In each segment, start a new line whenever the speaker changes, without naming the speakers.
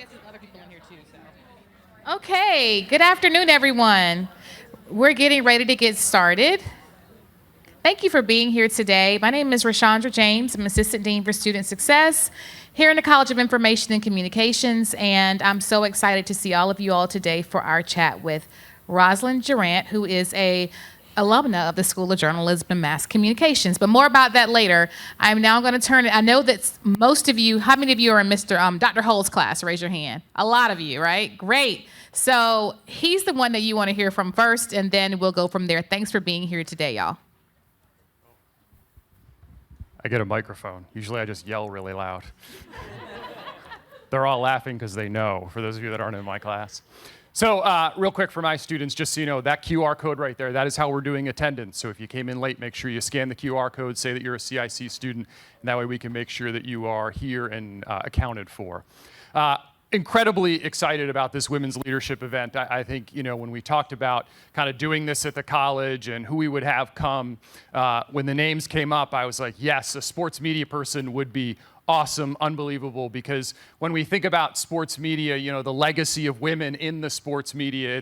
see other people in here too. So. Okay, good afternoon, everyone. We're getting ready to get started. Thank you for being here today. My name is Rashandra James. I'm Assistant Dean for Student Success here in the College of Information and Communications, and I'm so excited to see all of you all today for our chat with Rosalyn Durant, who is a alumna of the School of Journalism and Mass Communications. But more about that later. I'm now going to turn it. I know that most of you, how many of you are in Dr. Hull's class? Raise your hand. A lot of you, right? Great. So he's the one that you want to hear from first, and then we'll go from there. Thanks for being here today, y'all.
I get a microphone. Usually I just yell really loud. They're all laughing because they know, for those of you that aren't in my class. So real quick for my students, just so you know, that QR code right there, that is how we're doing attendance. So if you came in late, make sure you scan the QR code, say that you're a CIC student, and that way we can make sure that you are here and accounted for. Incredibly excited about this women's leadership event. I think, you know, when we talked about kind of doing this at the college and who we would have come, when the names came up, I was like, yes, a sports media person would be awesome, unbelievable, because when we think about sports media, you know, the legacy of women in the sports media,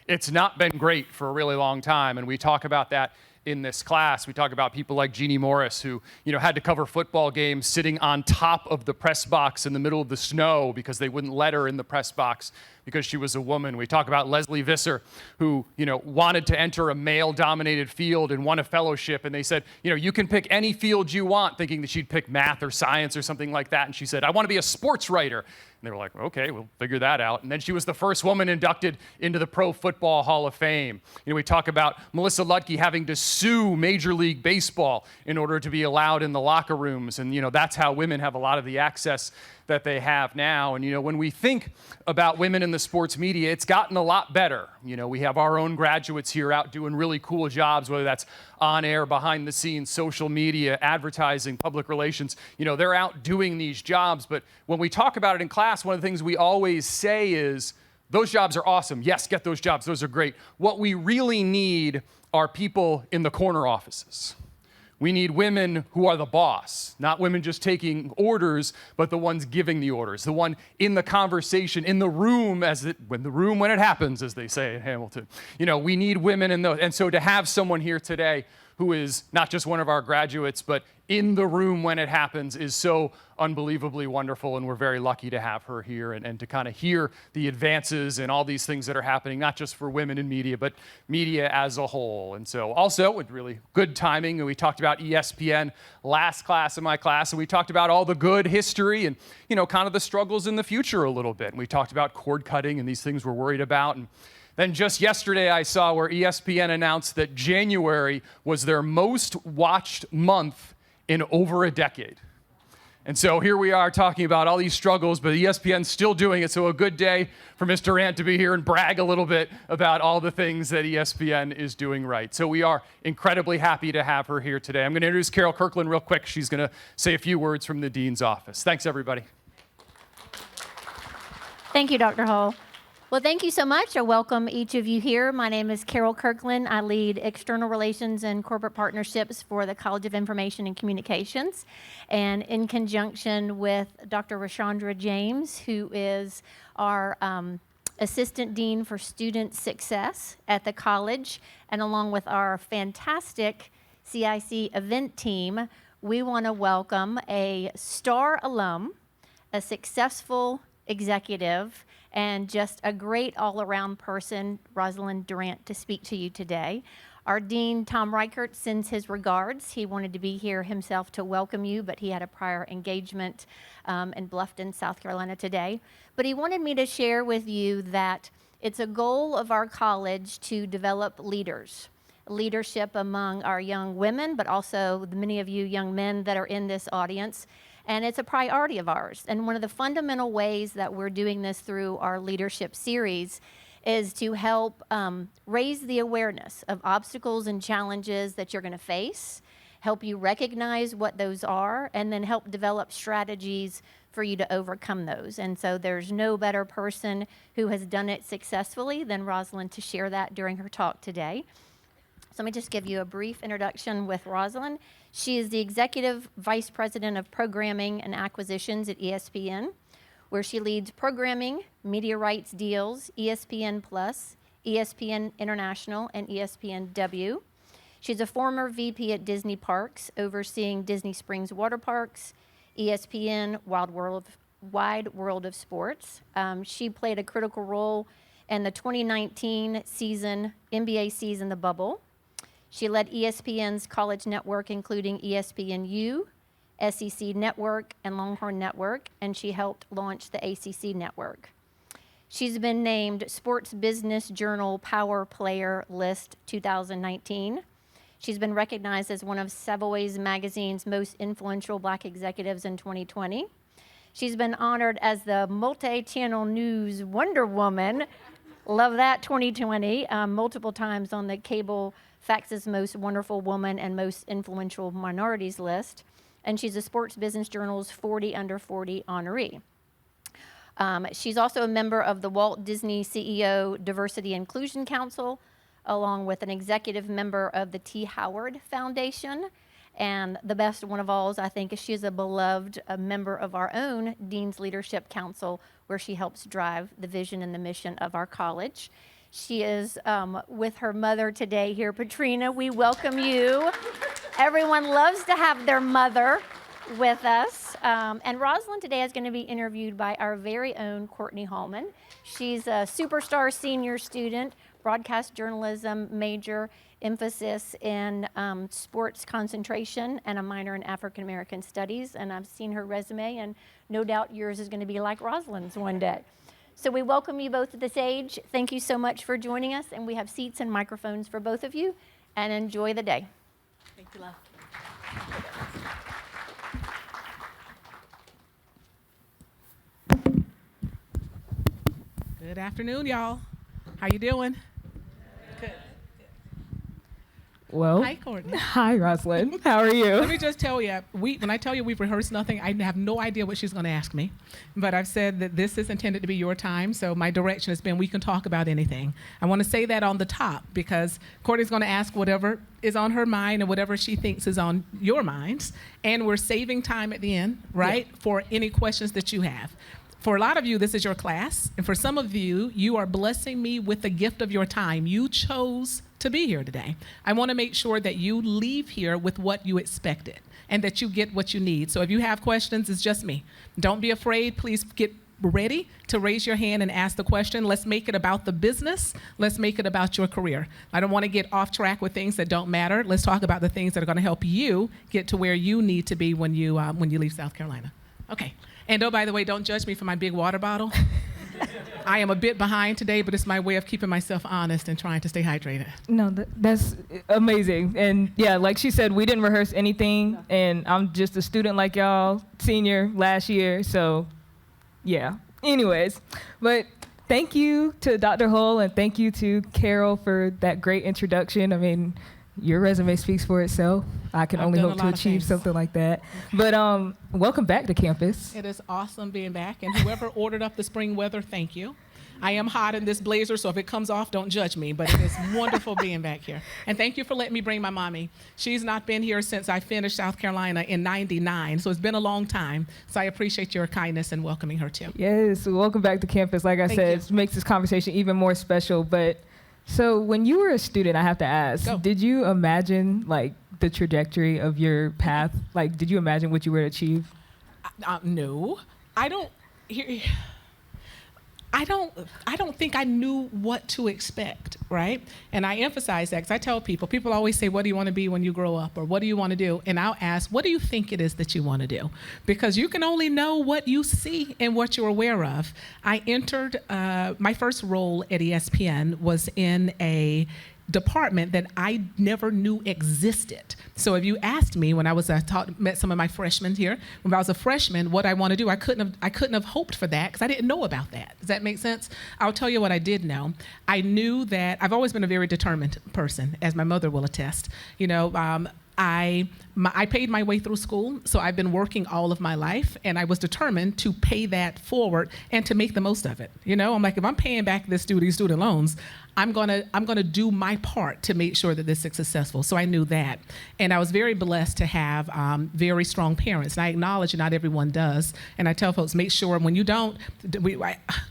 it's not been great for a really long time, and we talk about that in this class. We talk about people like Jeannie Morris, who, you know, had to cover football games sitting on top of the press box in the middle of the snow because they wouldn't let her in the press box because she was a woman. We talk about Leslie Visser, who, you know, wanted to enter a male-dominated field and won a fellowship, and they said, you know, you can pick any field you want, thinking that she'd pick math or science or something like that, and she said, I want to be a sports writer. And they were like, okay, we'll figure that out. And then she was the first woman inducted into the Pro Football Hall of Fame. You know, we talk about Melissa Lutke having to sue Major League Baseball in order to be allowed in the locker rooms. And, you know, that's how women have a lot of the access that they have now. And, you know, when we think about women in the sports media, it's gotten a lot better. You know, we have our own graduates here out doing really cool jobs, whether that's on air, behind the scenes, social media, advertising, public relations. You know, they're out doing these jobs. But when we talk about it in class, one of the things we always say is, those jobs are awesome. Yes, get those jobs. Those are great. What we really need are people in the corner offices. We need women who are the boss, not women just taking orders, but the ones giving the orders, the one in the conversation, in the room when it happens, as they say in Hamilton. You know, we need women in those. And so to have someone here today who is not just one of our graduates, but in the room when it happens is so unbelievably wonderful, and we're very lucky to have her here and to kind of hear the advances and all these things that are happening, not just for women in media, but media as a whole. And so also with really good timing, and we talked about ESPN last class in my class, and we talked about all the good history and, you know, kind of the struggles in the future a little bit. And we talked about cord cutting and these things we're worried about. And then just yesterday I saw where ESPN announced that January was their most watched month in over a decade. And so here we are talking about all these struggles, but ESPN's still doing it. So a good day for Mr. Durant to be here and brag a little bit about all the things that ESPN is doing right. So we are incredibly happy to have her here today. I'm going to introduce Carol Kirkland real quick. She's going to say a few words from the Dean's office. Thanks, everybody.
Thank you, Dr. Hull. Well, thank you so much. I welcome each of you here. My name is Carol Kirkland. I lead external relations and corporate partnerships for the College of Information and Communications. And in conjunction with Dr. Rashandra James, who is our Assistant Dean for Student Success at the college, and along with our fantastic CIC event team, we want to welcome a star alum, a successful executive, and just a great all-around person, Rosalyn Durant, to speak to you today. Our Dean, Tom Reichert, sends his regards. He wanted to be here himself to welcome you, but he had a prior engagement in Bluffton, South Carolina today. But he wanted me to share with you that it's a goal of our college to develop leadership among our young women, but also the many of you young men that are in this audience. And it's a priority of ours. And one of the fundamental ways that we're doing this through our leadership series is to help raise the awareness of obstacles and challenges that you're going to face, help you recognize what those are, and then help develop strategies for you to overcome those. And so there's no better person who has done it successfully than Rosalyn to share that during her talk today. So let me just give you a brief introduction with Rosalyn. She is the Executive Vice President of Programming and Acquisitions at ESPN, where she leads programming, media rights deals, ESPN Plus, ESPN International, and ESPNW. She's a former VP at Disney Parks, overseeing Disney Springs Water Parks, ESPN Wide World of Sports. She played a critical role in the 2019 NBA season, The Bubble. She led ESPN's college network, including ESPNU, SEC Network, and Longhorn Network, and she helped launch the ACC Network. She's been named Sports Business Journal Power Player List 2019. She's been recognized as one of Savoy's magazine's most influential Black executives in 2020. She's been honored as the multi-channel news Wonder Woman, love that, 2020, multiple times on the Cable Fax's Most Wonderful Woman and Most Influential Minorities list. And she's a Sports Business Journal's 40 Under 40 honoree. She's also a member of the Walt Disney CEO Diversity Inclusion Council, along with an executive member of the T. Howard Foundation. And the best one of all is, I think, is she's a beloved member of our own Dean's Leadership Council, where she helps drive the vision and the mission of our college. She is with her mother today here. Patrina, we welcome you. Everyone loves to have their mother with us. And Rosalyn today is going to be interviewed by our very own Courtney Hallman. She's a superstar senior student, broadcast journalism major, emphasis in sports concentration, and a minor in African American studies. And I've seen her resume, and no doubt yours is going to be like Rosalyn's one day. So we welcome you both to the stage. Thank you so much for joining us, and we have seats and microphones for both of you, and enjoy the day.
Thank you, love. Good afternoon, y'all. How you doing? Good.
Well,
Hi, Courtney.
hi, Rosalyn. How are you?
Let me just tell you, when I tell you we've rehearsed nothing, I have no idea what she's going to ask me. But I've said that this is intended to be your time, so my direction has been we can talk about anything. I want to say that on the top because Courtney's going to ask whatever is on her mind and whatever she thinks is on your minds. And we're saving time at the end, right, for any questions that you have. For a lot of you, this is your class. And for some of you, you are blessing me with the gift of your time. You chose to be here today. I want to make sure that you leave here with what you expected and that you get what you need. So if you have questions, it's just me. Don't be afraid. Please get ready to raise your hand and ask the question. Let's make it about the business. Let's make it about your career. I don't want to get off track with things that don't matter. Let's talk about the things that are going to help you get to where you need to be when you leave South Carolina. Okay. And oh, by the way, don't judge me for my big water bottle. I am a bit behind today, but it's my way of keeping myself honest and trying to stay hydrated.
No, that's amazing. And yeah, like she said, we didn't rehearse anything, and I'm just a student like y'all, senior last year, so yeah. Anyways, but thank you to Dr. Hull and thank you to Carol for that great introduction. I mean, your resume speaks for itself. I can only hope to achieve something like that. But welcome back to campus.
It is awesome being back. And whoever ordered up the spring weather, thank you. I am hot in this blazer, so if it comes off, don't judge me. But it is wonderful being back here. And thank you for letting me bring my mommy. She's not been here since I finished South Carolina in '99, so it's been a long time. So I appreciate your kindness in welcoming her, too.
Yes, welcome back to campus. Like I said, it makes this conversation even more special. But so when you were a student, I have to ask, did you imagine like the trajectory of your path? Like, did you imagine what you would achieve?
No, I don't. I don't think I knew what to expect, right? And I emphasize that because I tell people always say, what do you want to be when you grow up? Or what do you want to do? And I'll ask, what do you think it is that you want to do? Because you can only know what you see and what you're aware of. I entered, my first role at ESPN was in a department that I never knew existed. So if you asked me when I was met some of my freshmen here, when I was a freshman, what I want to do, I couldn't have hoped for that because I didn't know about that. Does that make sense? I'll tell you what I did know. I knew that I've always been a very determined person, as my mother will attest. You know, I I paid my way through school, so I've been working all of my life, and I was determined to pay that forward and to make the most of it. You know, I'm like, if I'm paying back these student loans, I'm gonna do my part to make sure that this is successful. So I knew that, and I was very blessed to have very strong parents. And I acknowledge that not everyone does, and I tell folks, make sure when you don't,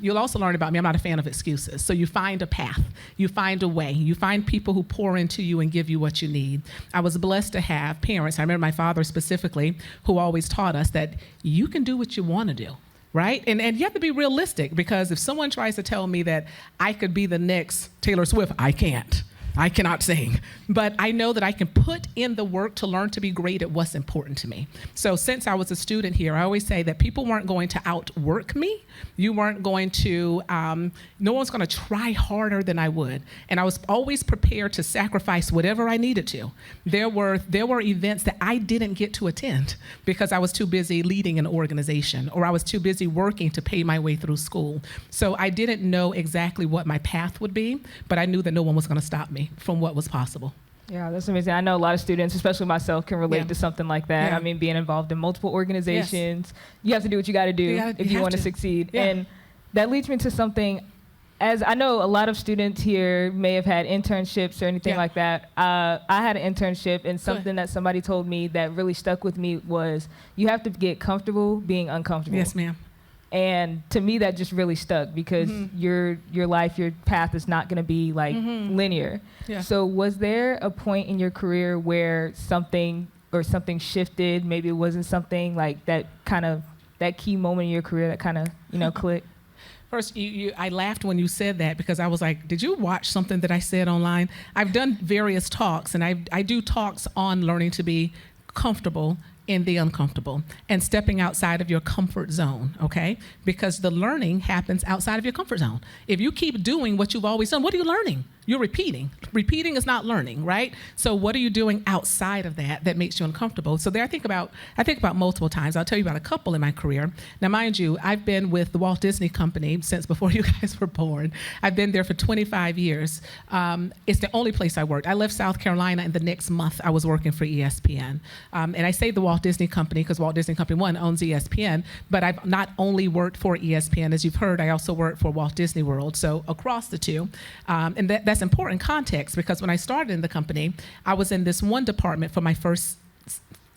you'll also learn about me. I'm not a fan of excuses. So you find a path, you find a way, you find people who pour into you and give you what you need. I was blessed to have parents. I remember my father specifically, who always taught us that you can do what you want to do. Right? And you have to be realistic, because if someone tries to tell me that I could be the next Taylor Swift, I can't. I cannot sing. But I know that I can put in the work to learn to be great at what's important to me. So since I was a student here, I always say that people weren't going to outwork me. You weren't going to, no one's going to try harder than I would. And I was always prepared to sacrifice whatever I needed to. There were events that I didn't get to attend because I was too busy leading an organization, or I was too busy working to pay my way through school. So I didn't know exactly what my path would be, but I knew that no one was going to stop me from what was possible.
Yeah, that's amazing. I know a lot of students, especially myself, can relate to something like that.
Yeah.
I mean, being involved in multiple organizations, you have to do what you got to do if you want to succeed.
Yeah.
And that leads me to something, as I know a lot of students here may have had internships or anything like that. I had an internship, and something that somebody told me that really stuck with me was you have to get comfortable being uncomfortable.
Yes, ma'am.
And to me, that just really stuck, because your life, your path is not going to be like linear.
Yeah.
So was there a point in your career where something shifted? Maybe it wasn't something like that key moment in your career that kind of, clicked?
First, I laughed when you said that, because I was like, did you watch something that I said online? I've done various talks, and I do talks on learning to be comfortable in the uncomfortable and stepping outside of your comfort zone, okay? Because the learning happens outside of your comfort zone. If you keep doing what you've always done, what are you learning? You're repeating. Repeating is not learning, right? So what are you doing outside of that makes you uncomfortable? So there I think about multiple times. I'll tell you about a couple in my career. Now, mind you, I've been with the Walt Disney Company since before you guys were born. I've been there for 25 years. It's the only place I worked. I left South Carolina, and the next month I was working for ESPN. And I say the Walt Disney Company because Walt Disney Company, one, owns ESPN, but I've not only worked for ESPN, as you've heard, I also worked for Walt Disney World, so across the two. And that's important context, because when I started in the company, I was in this one department for my first,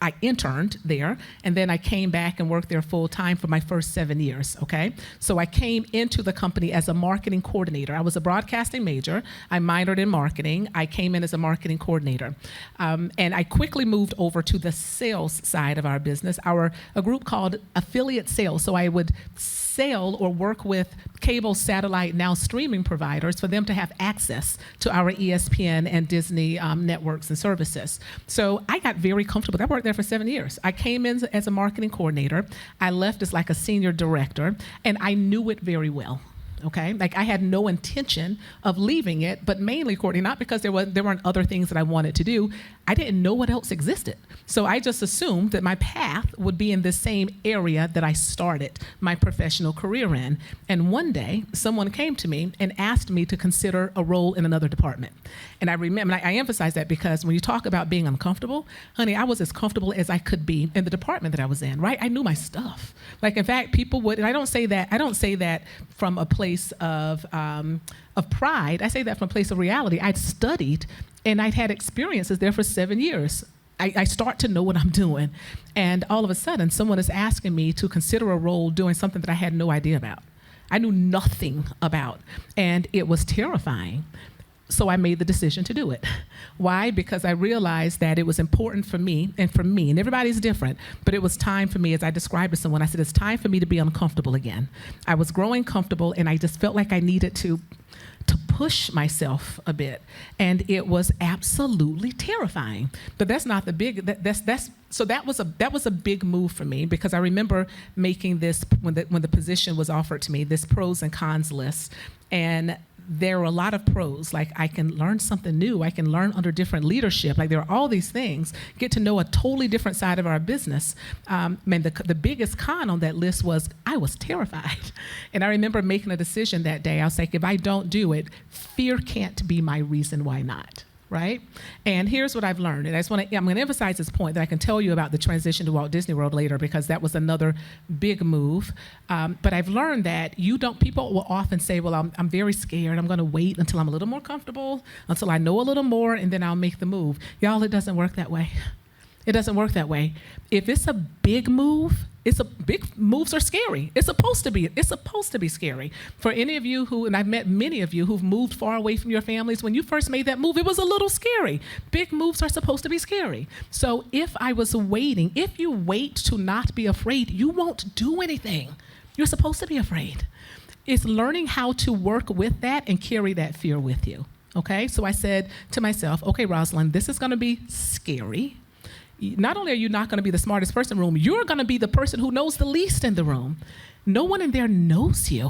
I interned there, and then I came back and worked there full time for my first 7 years, okay? So I came into the company as a marketing coordinator. I was a broadcasting major. I minored in marketing. I came in as a marketing coordinator. And I quickly moved over to the sales side of our business, a group called affiliate sales. So I would sell or work with cable, satellite, now streaming providers for them to have access to our ESPN and Disney networks and services. So I got very comfortable. I worked there for 7 years. I came in as a marketing coordinator. I left as like a senior director, and I knew it very well. Okay, like I had no intention of leaving it, but mainly, Courtney, not because there weren't other things that I wanted to do. I didn't know what else existed. So I just assumed that my path would be in the same area that I started my professional career in. And one day, someone came to me and asked me to consider a role in another department. And I remember, I emphasize that because when you talk about being uncomfortable, honey, I was as comfortable as I could be in the department that I was in, right? I knew my stuff. Like, in fact, people would, and I don't say that from a place of pride. I say that from a place of reality. I'd studied and I'd had experiences there for 7 years. I start to know what I'm doing. And all of a sudden, someone is asking me to consider a role doing something that I had no idea about. I knew nothing about. And it was terrifying. So I made the decision to do it. Why? Because I realized that it was important for me, and everybody's different, but it was time for me, as I described to someone, I said, it's time for me to be uncomfortable again. I was growing comfortable, and I just felt like I needed to push myself a bit, and it was absolutely terrifying. But that's not the big. So that was a big move for me, because I remember making this when the position was offered to me, this pros and cons list, and there were a lot of pros, like I can learn something new, I can learn under different leadership, like there are all these things, get to know a totally different side of our business. The biggest con on that list was I was terrified. And I remember making a decision that day. I was like, if I don't do it, fear can't be my reason why not. right? And here's what I've learned. And I'm going to emphasize this point that I can tell you about the transition to Walt Disney World later, because that was another big move. But I've learned that people will often say, well, I'm very scared. I'm going to wait until I'm a little more comfortable, until I know a little more, and then I'll make the move. Y'all, it doesn't work that way. It doesn't work that way. If it's a big move, big moves are scary. It's supposed to be scary. For any of you and I've met many of you who've moved far away from your families, when you first made that move, it was a little scary. Big moves are supposed to be scary. So if you wait to not be afraid, you won't do anything. You're supposed to be afraid. It's learning how to work with that and carry that fear with you. Okay? So I said to myself, okay, Rosalyn, this is going to be scary. Not only are you not going to be the smartest person in the room, you're going to be the person who knows the least in the room. No one in there knows you.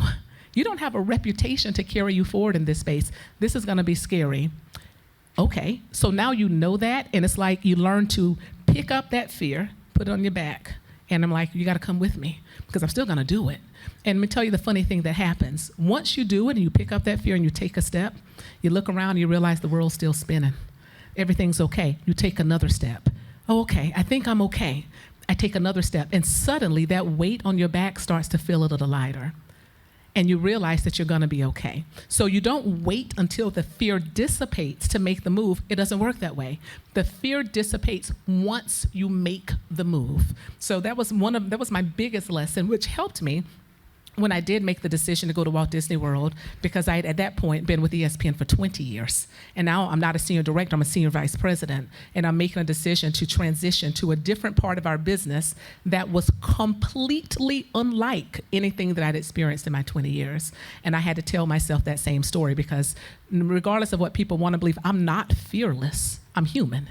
You don't have a reputation to carry you forward in this space. This is going to be scary. Okay, so now you know that, and it's like you learn to pick up that fear, put it on your back, and I'm like, you got to come with me, because I'm still going to do it. And let me tell you the funny thing that happens. Once you do it and you pick up that fear and you take a step, you look around and you realize the world's still spinning. Everything's okay. You take another step. Oh, okay, I think I'm okay. I take another step, and suddenly that weight on your back starts to feel a little lighter, and you realize that you're gonna be okay. So you don't wait until the fear dissipates to make the move. It doesn't work that way. The fear dissipates once you make the move. So that was my biggest lesson, which helped me when I did make the decision to go to Walt Disney World, because I had at that point been with ESPN for 20 years. And now I'm not a senior director, I'm a senior vice president. And I'm making a decision to transition to a different part of our business that was completely unlike anything that I'd experienced in my 20 years. And I had to tell myself that same story, because regardless of what people want to believe, I'm not fearless, I'm human.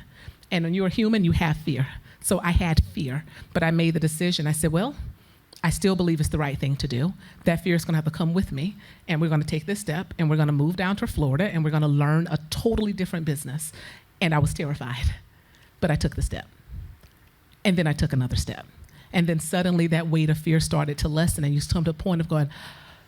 And when you're human, you have fear. So I had fear, but I made the decision. I said, well, I still believe it's the right thing to do. That fear is going to have to come with me, and we're going to take this step, and we're going to move down to Florida, and we're going to learn a totally different business. And I was terrified, but I took the step. And then I took another step. And then suddenly that weight of fear started to lessen, and you come to a point of going,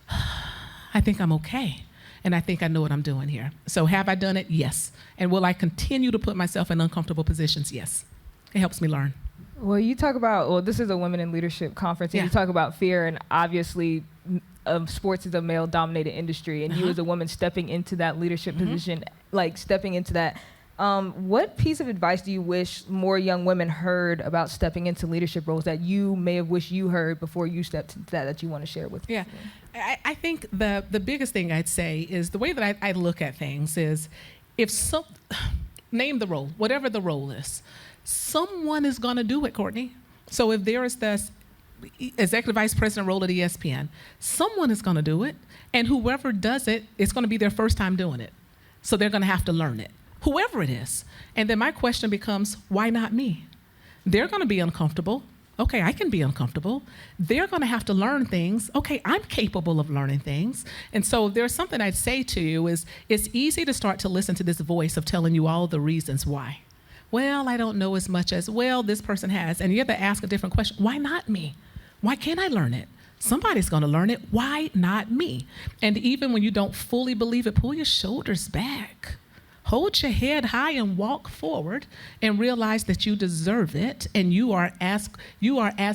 I think I'm okay, and I think I know what I'm doing here. So have I done it? Yes. And will I continue to put myself in uncomfortable positions? Yes. It helps me learn.
Well, you talk about, this is a women in leadership conference, and you talk about fear, and obviously sports is a male-dominated industry, and you as a woman stepping into that leadership position, stepping into that. What piece of advice do you wish more young women heard about stepping into leadership roles that you may have wished you heard before you stepped into that you want to share with me?
I think the biggest thing I'd say is the way that I look at things is, name the role, whatever the role is. Someone is going to do it, Courtney. So if there is this executive vice president role at ESPN, someone is going to do it. And whoever does it, it's going to be their first time doing it. So they're going to have to learn it, whoever it is. And then my question becomes, why not me? They're going to be uncomfortable. Okay, I can be uncomfortable. They're going to have to learn things. Okay, I'm capable of learning things. And so there's something I'd say to you is, it's easy to start to listen to this voice of telling you all the reasons why. Well, I don't know as much as, well, this person has. And you have to ask a different question. Why not me? Why can't I learn it? Somebody's going to learn it. Why not me? And even when you don't fully believe it, pull your shoulders back. Hold your head high and walk forward and realize that you deserve it, and you are as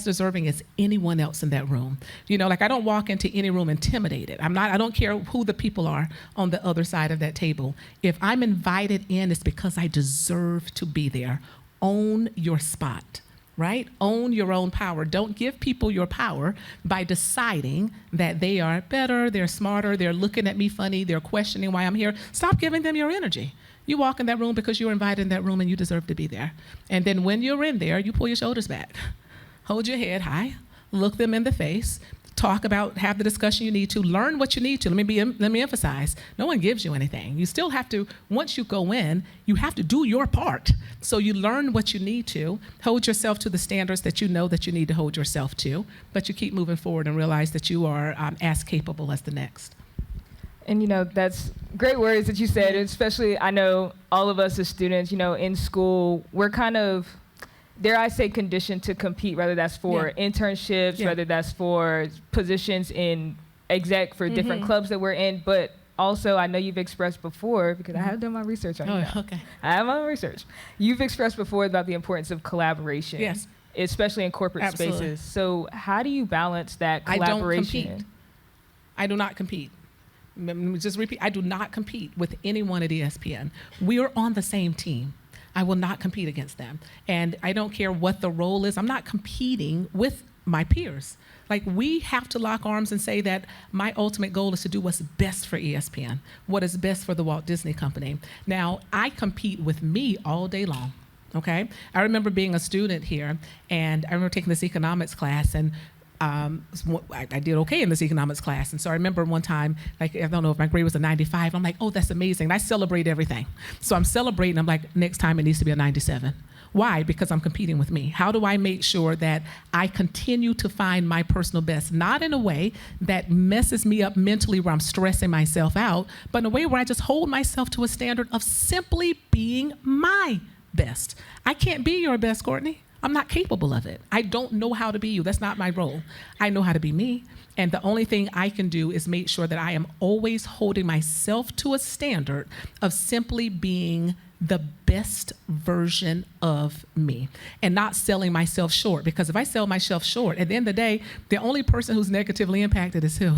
deserving as anyone else in that room. I don't walk into any room intimidated. I don't care who the people are on the other side of that table. If I'm invited in, it's because I deserve to be there. Own your spot, right? Own your own power. Don't give people your power by deciding that they are better, they're smarter, they're looking at me funny, they're questioning why I'm here. Stop giving them your energy. You walk in that room because you're invited in that room and you deserve to be there. And then when you're in there, you pull your shoulders back. Hold your head high, look them in the face, have the discussion you need to, learn what you need to. Let me emphasize, no one gives you anything. You still have to, once you go in, you have to do your part. So you learn what you need to, hold yourself to the standards that you know that you need to hold yourself to, but you keep moving forward and realize that you are as capable as the next.
And that's great words that you said, especially I know all of us as students, in school, we're kind of, dare I say, conditioned to compete, whether that's for internships, whether that's for positions in exec for different clubs that we're in, but also, I know you've expressed before, because I have done my research on you.
Oh, okay.
I have my own research. You've expressed before about the importance of collaboration.
Yes.
Especially in corporate
Absolutely.
spaces. So how do you balance that
I don't
collaboration?
compete. I do not compete. Let me just repeat. I do not compete with anyone at ESPN. We are on the same team. I will not compete against them. And I don't care what the role is. I'm not competing with my peers. Like, we have to lock arms and say that my ultimate goal is to do what's best for ESPN, what is best for the Walt Disney Company. Now, I compete with me all day long. Okay, I remember being a student here, and I remember taking this economics class, and I did okay in this economics class. And so I remember one time, like, I don't know if my grade was a 95. I'm like, oh, that's amazing. And I celebrate everything. So I'm celebrating. I'm like, next time it needs to be a 97. Why? Because I'm competing with me. How do I make sure that I continue to find my personal best? Not in a way that messes me up mentally where I'm stressing myself out, but in a way where I just hold myself to a standard of simply being my best. I can't be your best, Courtney. I'm not capable of it. I don't know how to be you. That's not my role. I know how to be me. And the only thing I can do is make sure that I am always holding myself to a standard of simply being the best version of me and not selling myself short. Because if I sell myself short, at the end of the day, the only person who's negatively impacted is who?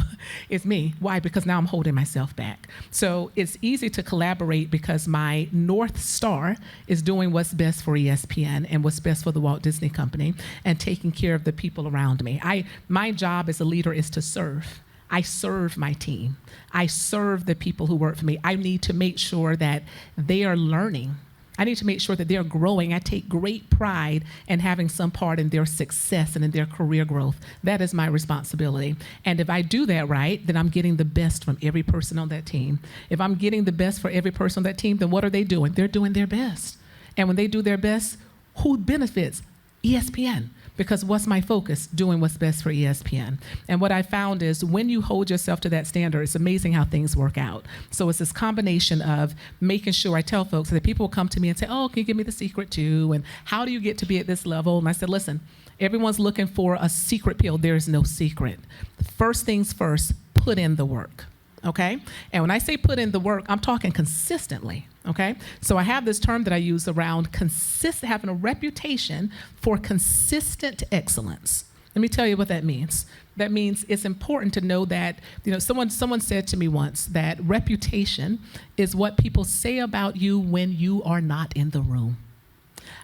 It's me. Why? Because now I'm holding myself back. So it's easy to collaborate because my North Star is doing what's best for ESPN and what's best for the Walt Disney Company and taking care of the people around me. My job as a leader is to serve. I serve my team. I serve the people who work for me. I need to make sure that they are learning. I need to make sure that they're growing. I take great pride in having some part in their success and in their career growth. That is my responsibility. And if I do that right, then I'm getting the best from every person on that team. If I'm getting the best for every person on that team, then what are they doing? They're doing their best. And when they do their best, who benefits? ESPN. Because what's my focus? Doing what's best for ESPN. And what I found is when you hold yourself to that standard, it's amazing how things work out. So it's this combination of making sure I tell folks that people will come to me and say, oh, can you give me the secret too? And how do you get to be at this level? And I said, listen, everyone's looking for a secret pill. There is no secret. First things first, put in the work. Okay? And when I say put in the work, I'm talking consistently. Okay? So I have this term that I use around having a reputation for consistent excellence. Let me tell you what that means. That means it's important to know that, someone said to me once that reputation is what people say about you when you are not in the room.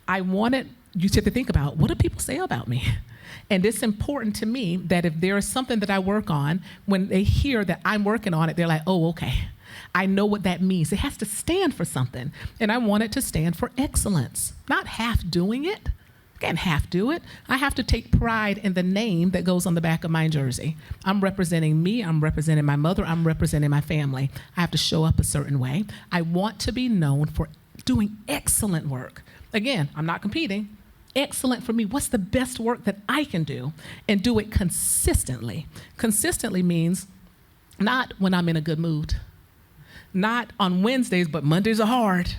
I wanted you to think about, what do people say about me? And it's important to me that if there is something that I work on, when they hear that I'm working on it, they're like, oh, okay. I know what that means. It has to stand for something. And I want it to stand for excellence, not half doing it. I can't half do it. I have to take pride in the name that goes on the back of my jersey. I'm representing me. I'm representing my mother. I'm representing my family. I have to show up a certain way. I want to be known for doing excellent work. Again, I'm not competing. Excellent for me. What's the best work that I can do? And do it consistently. Consistently means not when I'm in a good mood. Not on Wednesdays, but Mondays are hard.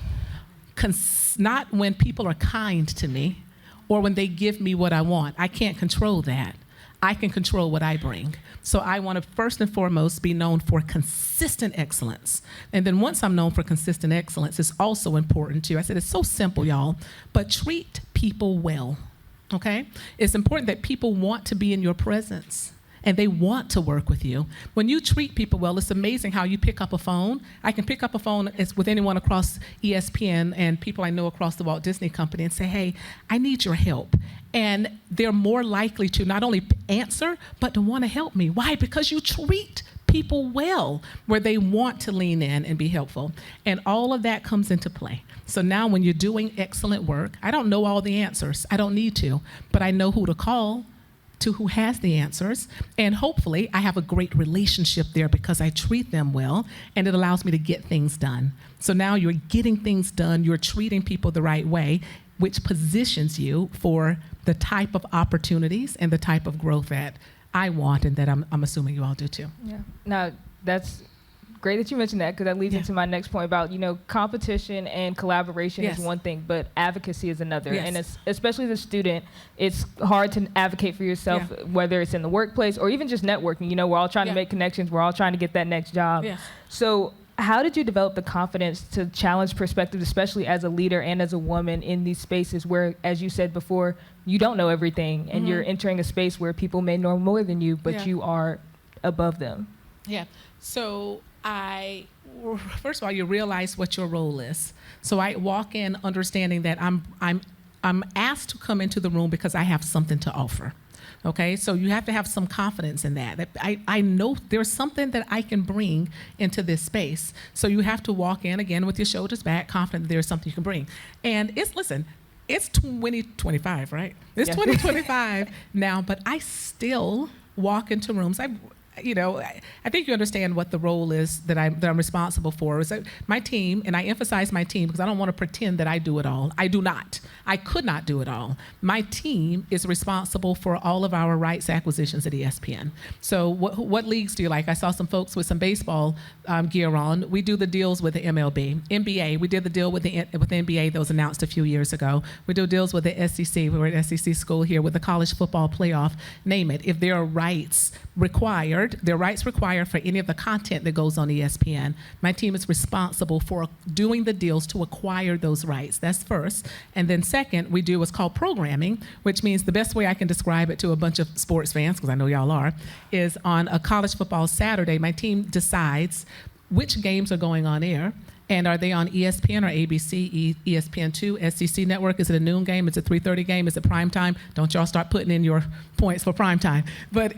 Not when people are kind to me or when they give me what I want. I can't control that. I can control what I bring. So I want to first and foremost be known for consistent excellence. And then once I'm known for consistent excellence, it's also important too. I said it's so simple, y'all, but treat people well, okay? It's important that people want to be in your presence and they want to work with you. When you treat people well, it's amazing how you pick up a phone. I can pick up a phone with anyone across ESPN and people I know across the Walt Disney Company and say, hey, I need your help. And they're more likely to not only answer, but to want to help me. Why? Because you treat people well, where they want to lean in and be helpful. And all of that comes into play. So now when you're doing excellent work, I don't know all the answers. I don't need to, but I know who to call, to who has the answers, and hopefully I have a great relationship there because I treat them well, and it allows me to get things done. So now you're getting things done, you're treating people the right way, which positions you for the type of opportunities and the type of growth that I want and that I'm assuming you all do too.
Yeah. Now, that's great that you mentioned that, because that leads into my next point about, competition and collaboration is one thing, but advocacy is another.
Yes.
And especially as a student, it's hard to advocate for yourself, whether it's in the workplace or even just networking. We're all trying to make connections. We're all trying to get that next job.
Yes.
So how did you develop the confidence to challenge perspectives, especially as a leader and as a woman in these spaces where, as you said before, you don't know everything and you're entering a space where people may know more than you, but you are above them?
Yeah. So first of all, you realize what your role is. So I walk in understanding that I'm asked to come into the room because I have something to offer. Okay, so you have to have some confidence in that. I know there's something that I can bring into this space. So you have to walk in again with your shoulders back, confident that there's something you can bring. And it's 2025, right? It's 2025 now, but I still walk into rooms. I think you understand what the role is that I'm responsible for. Is that my team, and I emphasize my team because I don't want to pretend that I do it all. I do not. I could not do it all. My team is responsible for all of our rights acquisitions at ESPN. So what leagues do you like? I saw some folks with some baseball gear on. We do the deals with the MLB. NBA, we did the deal with the NBA that was announced a few years ago. We do deals with the SEC. We were at SEC school here with the college football playoff. Name it. If there are rights required for any of the content that goes on ESPN, my team is responsible for doing the deals to acquire those rights. That's first. And then second, we do what's called programming, which means the best way I can describe it to a bunch of sports fans, because I know y'all are, is on a college football Saturday, my team decides which games are going on air. And are they on ESPN or ABC, ESPN2, SEC Network? Is it a noon game? Is it a 3:30 game? Is it prime time? Don't y'all start putting in your points for prime time. But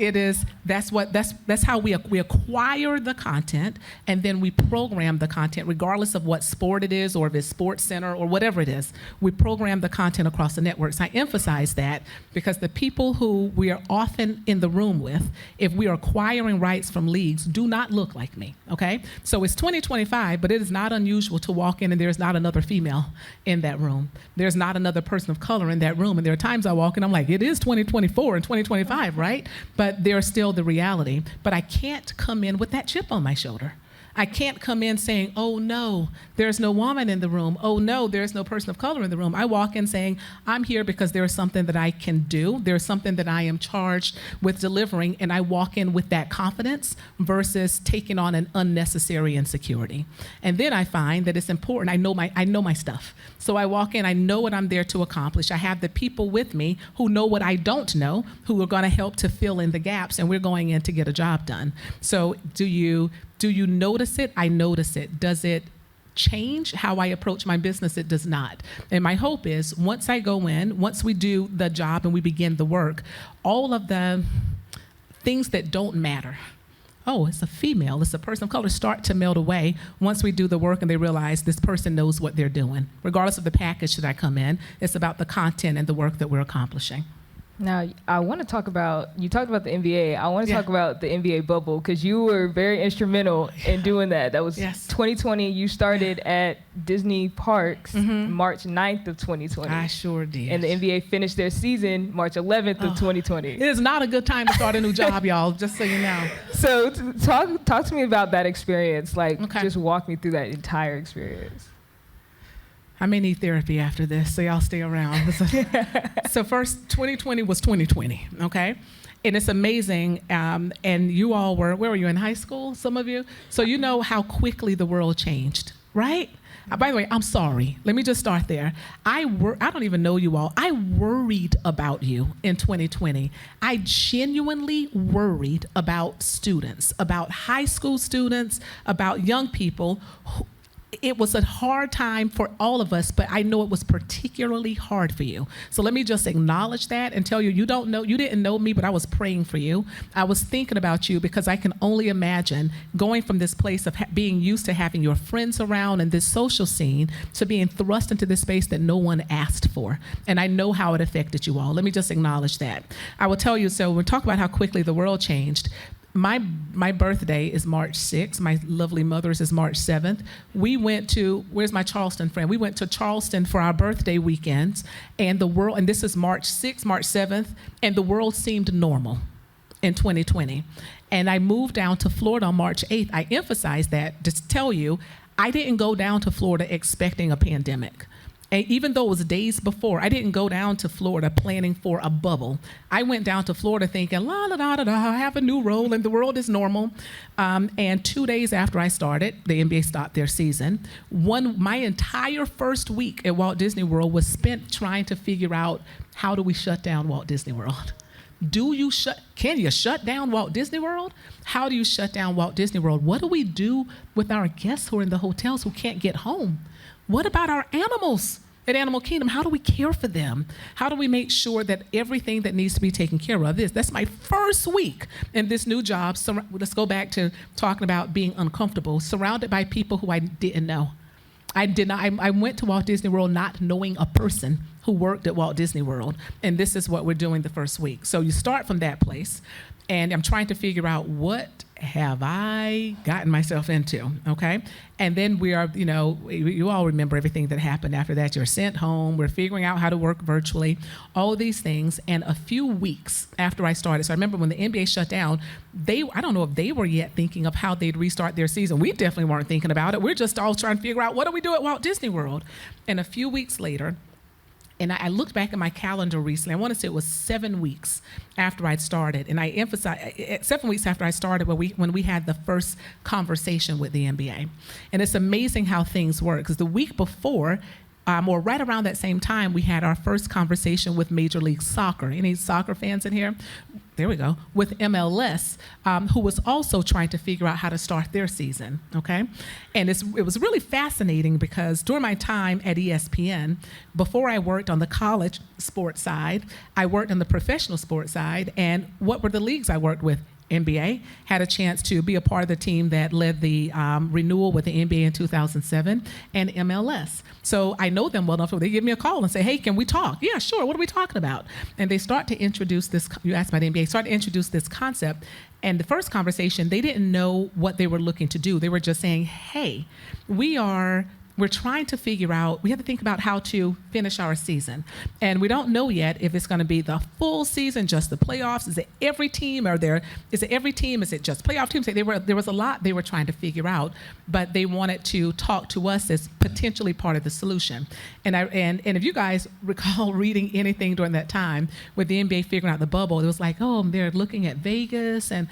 that's how we acquire the content, and then we program the content regardless of what sport it is or if it's Sports Center or whatever it is. We program the content across the networks. I emphasize that because the people who we are often in the room with, if we are acquiring rights from leagues, do not look like me, okay? So it's 2025, but it is not unusual to walk in and there's not another female in that room. There's not another person of color in that room. And there are times I walk in, I'm like, it is 2024 and 2025, right? But there's still the reality. But I can't come in with that chip on my shoulder. I can't come in saying, oh no, there's no woman in the room. Oh no, there's no person of color in the room. I walk in saying, I'm here because there's something that I can do. There's something that I am charged with delivering, and I walk in with that confidence versus taking on an unnecessary insecurity. And then I find that it's important. I know my stuff. So I walk in, I know what I'm there to accomplish. I have the people with me who know what I don't know, who are going to help to fill in the gaps, and we're going in to get a job done. So do you notice it? I notice it. Does it change how I approach my business? It does not. And my hope is once I go in, once we do the job and we begin the work, all of the things that don't matter, oh, it's a female, it's a person of color, start to melt away once we do the work and they realize this person knows what they're doing. Regardless of the package that I come in, it's about the content and the work that we're accomplishing.
Now, I want to talk about, you talked about the NBA. I want to talk about the NBA bubble because you were very instrumental in doing that. That was 2020. You started at Disney Parks March 9th of 2020.
I sure did.
And the NBA finished their season March 11th of 2020.
It is not a good time to start a new job, y'all, just so you know.
So talk to me about that experience. Just walk me through that entire experience.
I may need therapy after this, so y'all stay around. So first, 2020 was 2020, okay? And it's amazing, and you all where were you, in high school, some of you? So you know how quickly the world changed, right? By the way, I'm sorry. Let me just start there. I don't even know you all. I worried about you in 2020. I genuinely worried about students, about high school students, about young people. It was a hard time for all of us, but I know it was particularly hard for you. So let me just acknowledge that and tell you, you didn't know me, but I was praying for you. I was thinking about you because I can only imagine going from this place of being used to having your friends around and this social scene to being thrust into this space that no one asked for. And I know how it affected you all. Let me just acknowledge that. I will tell you, so we'll talk about how quickly the world changed. My birthday is March 6th. My lovely mother's is March 7th. We went to, where's my Charleston friend? We went to Charleston for our birthday weekends, and and this is March 6th, March 7th, and the world seemed normal in 2020. And I moved down to Florida on March 8th. I emphasize that to tell you, I didn't go down to Florida expecting a pandemic. And even though it was days before, I didn't go down to Florida planning for a bubble. I went down to Florida thinking, la la da da da, I have a new role and the world is normal. And 2 days after I started, the NBA stopped their season. My entire first week at Walt Disney World was spent trying to figure out, how do we shut down Walt Disney World? Can you shut down Walt Disney World? How do you shut down Walt Disney World? What do we do with our guests who are in the hotels who can't get home? What about our animals at Animal Kingdom? How do we care for them? How do we make sure that everything that needs to be taken care of that's my first week in this new job. So let's go back to talking about being uncomfortable, surrounded by people who I didn't know. I went to Walt Disney World not knowing a person who worked at Walt Disney World, and this is what we're doing the first week. So you start from that place, and I'm trying to figure out, what have I gotten myself into, okay? And then we are, you all remember everything that happened after that. You're sent home. We're figuring out how to work virtually, all of these things. And a few weeks after I started, so I remember when the NBA shut down, I don't know if they were yet thinking of how they'd restart their season. We definitely weren't thinking about it. We're just all trying to figure out, what do we do at Walt Disney World? And a few weeks later, and I looked back at my calendar recently. I want to say it was 7 weeks after I'd started. And I emphasized 7 weeks after I started when we had the first conversation with the NBA. And it's amazing how things work, because the week before, or right around that same time, we had our first conversation with Major League Soccer. Any soccer fans in here? There we go. With MLS, who was also trying to figure out how to start their season, okay? And it was really fascinating, because during my time at ESPN, before I worked on the college sports side, I worked on the professional sports side. And what were the leagues I worked with? NBA. Had a chance to be a part of the team that led the renewal with the NBA in 2007, and MLS. So I know them well enough. They give me a call and say, hey, can we talk? Yeah, sure. What are we talking about? And they start to introduce this, you asked about the NBA, start to introduce this concept. And the first conversation, they didn't know what they were looking to do. They were just saying, hey, we're trying to figure out, we have to think about how to finish our season. And we don't know yet if it's going to be the full season, just the playoffs. Is it every team? Is it just playoff teams? There was a lot they were trying to figure out, but they wanted to talk to us as potentially part of the solution. And if you guys recall reading anything during that time with the NBA figuring out the bubble, it was like, oh, they're looking at Vegas. And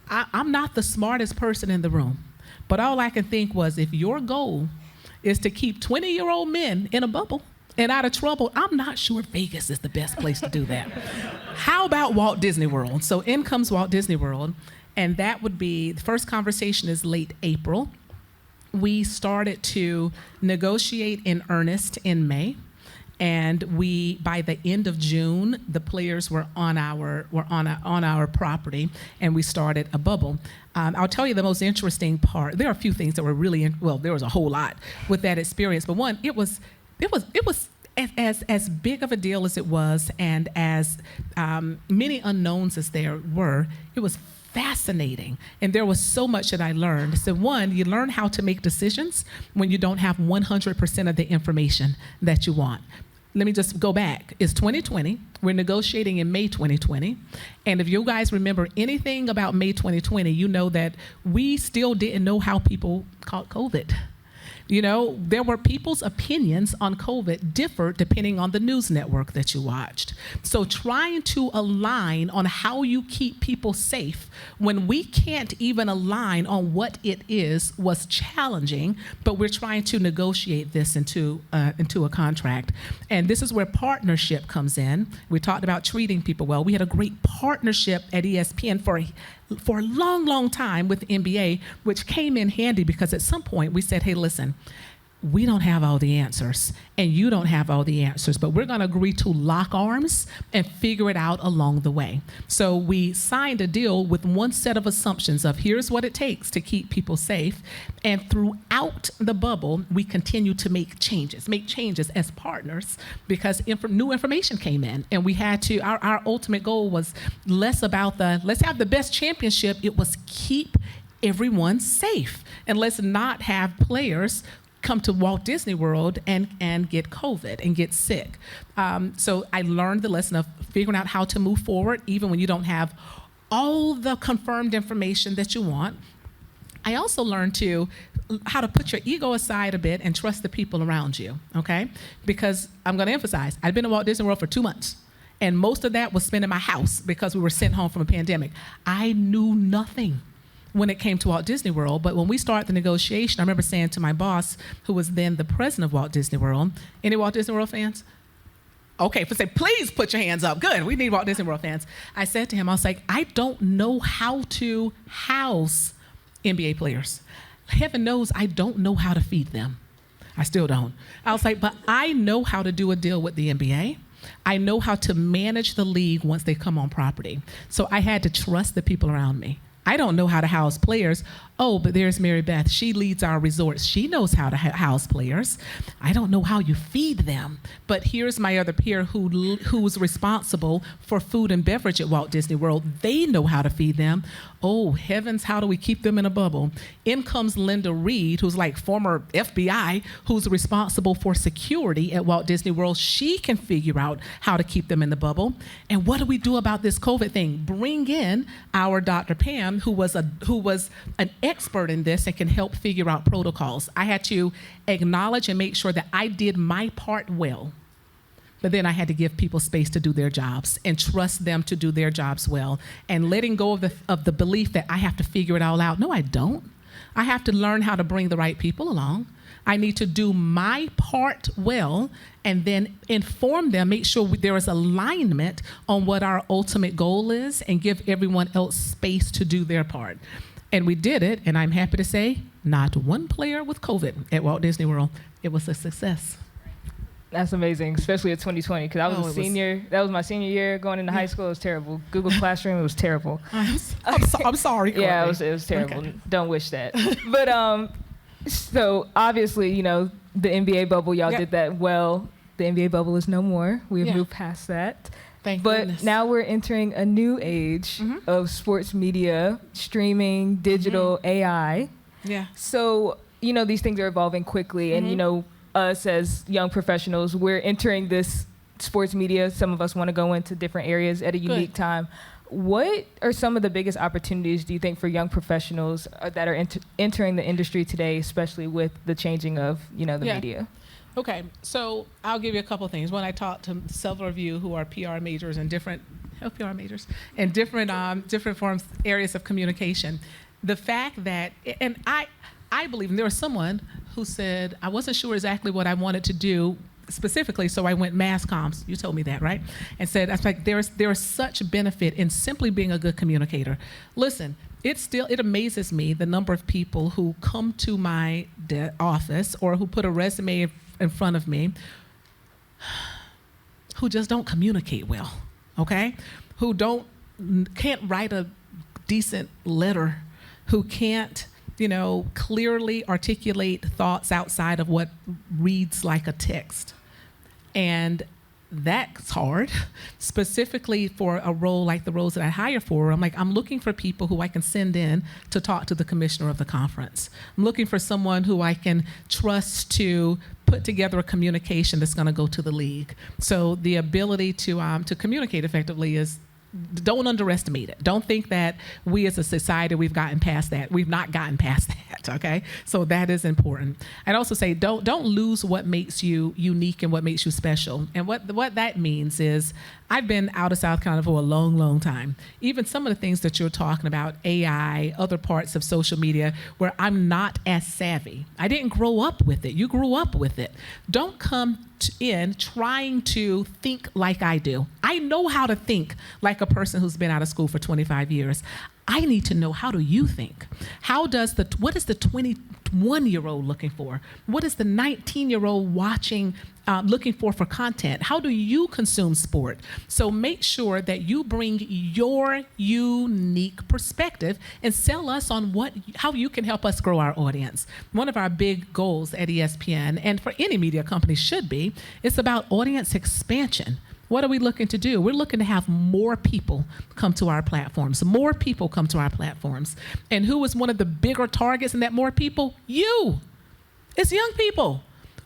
I'm not the smartest person in the room, but all I could think was, if your goal is to keep 20-year-old men in a bubble and out of trouble, I'm not sure Vegas is the best place to do that. How about Walt Disney World? So in comes Walt Disney World, and that would be, the first conversation is late April. We started to negotiate in earnest in May, and by the end of June, the players were on our property, and we started a bubble. I'll tell you the most interesting part. There are a few things that were really, there was a whole lot with that experience. But one, it was as big of a deal as it was, and as many unknowns as there were, it was fascinating. And there was so much that I learned. So one, you learn how to make decisions when you don't have 100% of the information that you want. Let me just go back. It's 2020. We're negotiating in May 2020. And if you guys remember anything about May 2020, you know that we still didn't know how people caught COVID. There were people's opinions on COVID differed depending on the news network that you watched. So trying to align on how you keep people safe when we can't even align on what it is was challenging, but we're trying to negotiate this into a contract. And this is where partnership comes in. We talked about treating people well. We had a great partnership at ESPN for a long, long time with the NBA, which came in handy because at some point we said, hey, listen, we don't have all the answers, and you don't have all the answers, but we're going to agree to lock arms and figure it out along the way. So we signed a deal with one set of assumptions of here's what it takes to keep people safe, and throughout the bubble, we continue to make changes as partners, because new information came in, and we had to, our ultimate goal was less about let's have the best championship. It was keep everyone safe, and let's not have players come to Walt Disney World and get COVID and get sick. So I learned the lesson of figuring out how to move forward even when you don't have all the confirmed information that you want. I also learned how to put your ego aside a bit and trust the people around you, okay? Because I'm gonna emphasize, I'd been in Walt Disney World for 2 months, and most of that was spent in my house because we were sent home from a pandemic. I knew nothing when it came to Walt Disney World, but when we started the negotiation, I remember saying to my boss, who was then the president of Walt Disney World, any Walt Disney World fans? Okay, say, please put your hands up. Good, we need Walt Disney World fans. I said to him, I was like, I don't know how to house NBA players. Heaven knows I don't know how to feed them. I still don't. I was like, but I know how to do a deal with the NBA. I know how to manage the league once they come on property. So I had to trust the people around me. I don't know how to house players. Oh, but there's Mary Beth. She leads our resorts. She knows how to house players. I don't know how you feed them. But here's my other peer who's responsible for food and beverage at Walt Disney World. They know how to feed them. Oh, heavens, how do we keep them in a bubble? In comes Linda Reed, who's like former FBI, who's responsible for security at Walt Disney World. She can figure out how to keep them in the bubble. And what do we do about this COVID thing? Bring in our Dr. Pam, who was an expert in this and can help figure out protocols. I had to acknowledge and make sure that I did my part well. But then I had to give people space to do their jobs and trust them to do their jobs well, and letting go of the belief that I have to figure it all out. No, I don't. I have to learn how to bring the right people along. I need to do my part well and then inform them, make sure there is alignment on what our ultimate goal is, and give everyone else space to do their part. And we did it, and I'm happy to say, not one player with COVID at Walt Disney World. It was a success.
That's amazing, especially at 2020, because I was a senior. That was my senior year going into high school. It was terrible. Google Classroom, it was terrible.
I'm sorry.
Yeah, it was terrible. Okay. Don't wish that. But so obviously, the NBA bubble, y'all did that well. The NBA bubble is no more. We've moved past that.
Thank
but
goodness.
Now we're entering a new age of sports media, streaming, digital, AI.
Yeah.
So, these things are evolving quickly, and us as young professionals, we're entering this sports media. Some of us want to go into different areas at a unique time. What are some of the biggest opportunities, do you think, for young professionals that are entering the industry today, especially with the changing of, the media?
Okay, so I'll give you a couple things. When I talked to several of you who are PR majors and different forms, areas of communication, the fact that, and I believe, and there was someone who said, I wasn't sure exactly what I wanted to do specifically, so I went mass comms. You told me that, right? And said, I was like, there is such benefit in simply being a good communicator. Listen, it amazes me the number of people who come to my office or who put a resume in front of me who just don't communicate well, okay? Who can't write a decent letter, who can't clearly articulate thoughts outside of what reads like a text. And that's hard, specifically for a role like the roles that I hire for. I'm looking for people who I can send in to talk to the commissioner of the conference. I'm looking for someone who I can trust to put together a communication that's going to go to the league. So the ability to communicate effectively is, don't underestimate it. Don't think that we as a society, we've gotten past that. We've not gotten past that, okay? So that is important. I'd also say don't lose what makes you unique and what makes you special. And what that means is, I've been out of South Carolina for a long, long time. Even some of the things that you're talking about, AI, other parts of social media, where I'm not as savvy. I didn't grow up with it. You grew up with it. Don't come in trying to think like I do. I know how to think like a person who's been out of school for 25 years. I need to know, how do you think? What is the 21-year-old looking for? What is the 19-year-old watching, looking for content? How do you consume sport? So make sure that you bring your unique perspective and sell us on how you can help us grow our audience. One of our big goals at ESPN, and for any media company should be, it's about audience expansion. What are we looking to do? We're looking to have more people come to our platforms. More people come to our platforms. And who is one of the bigger targets in that more people? You. It's young people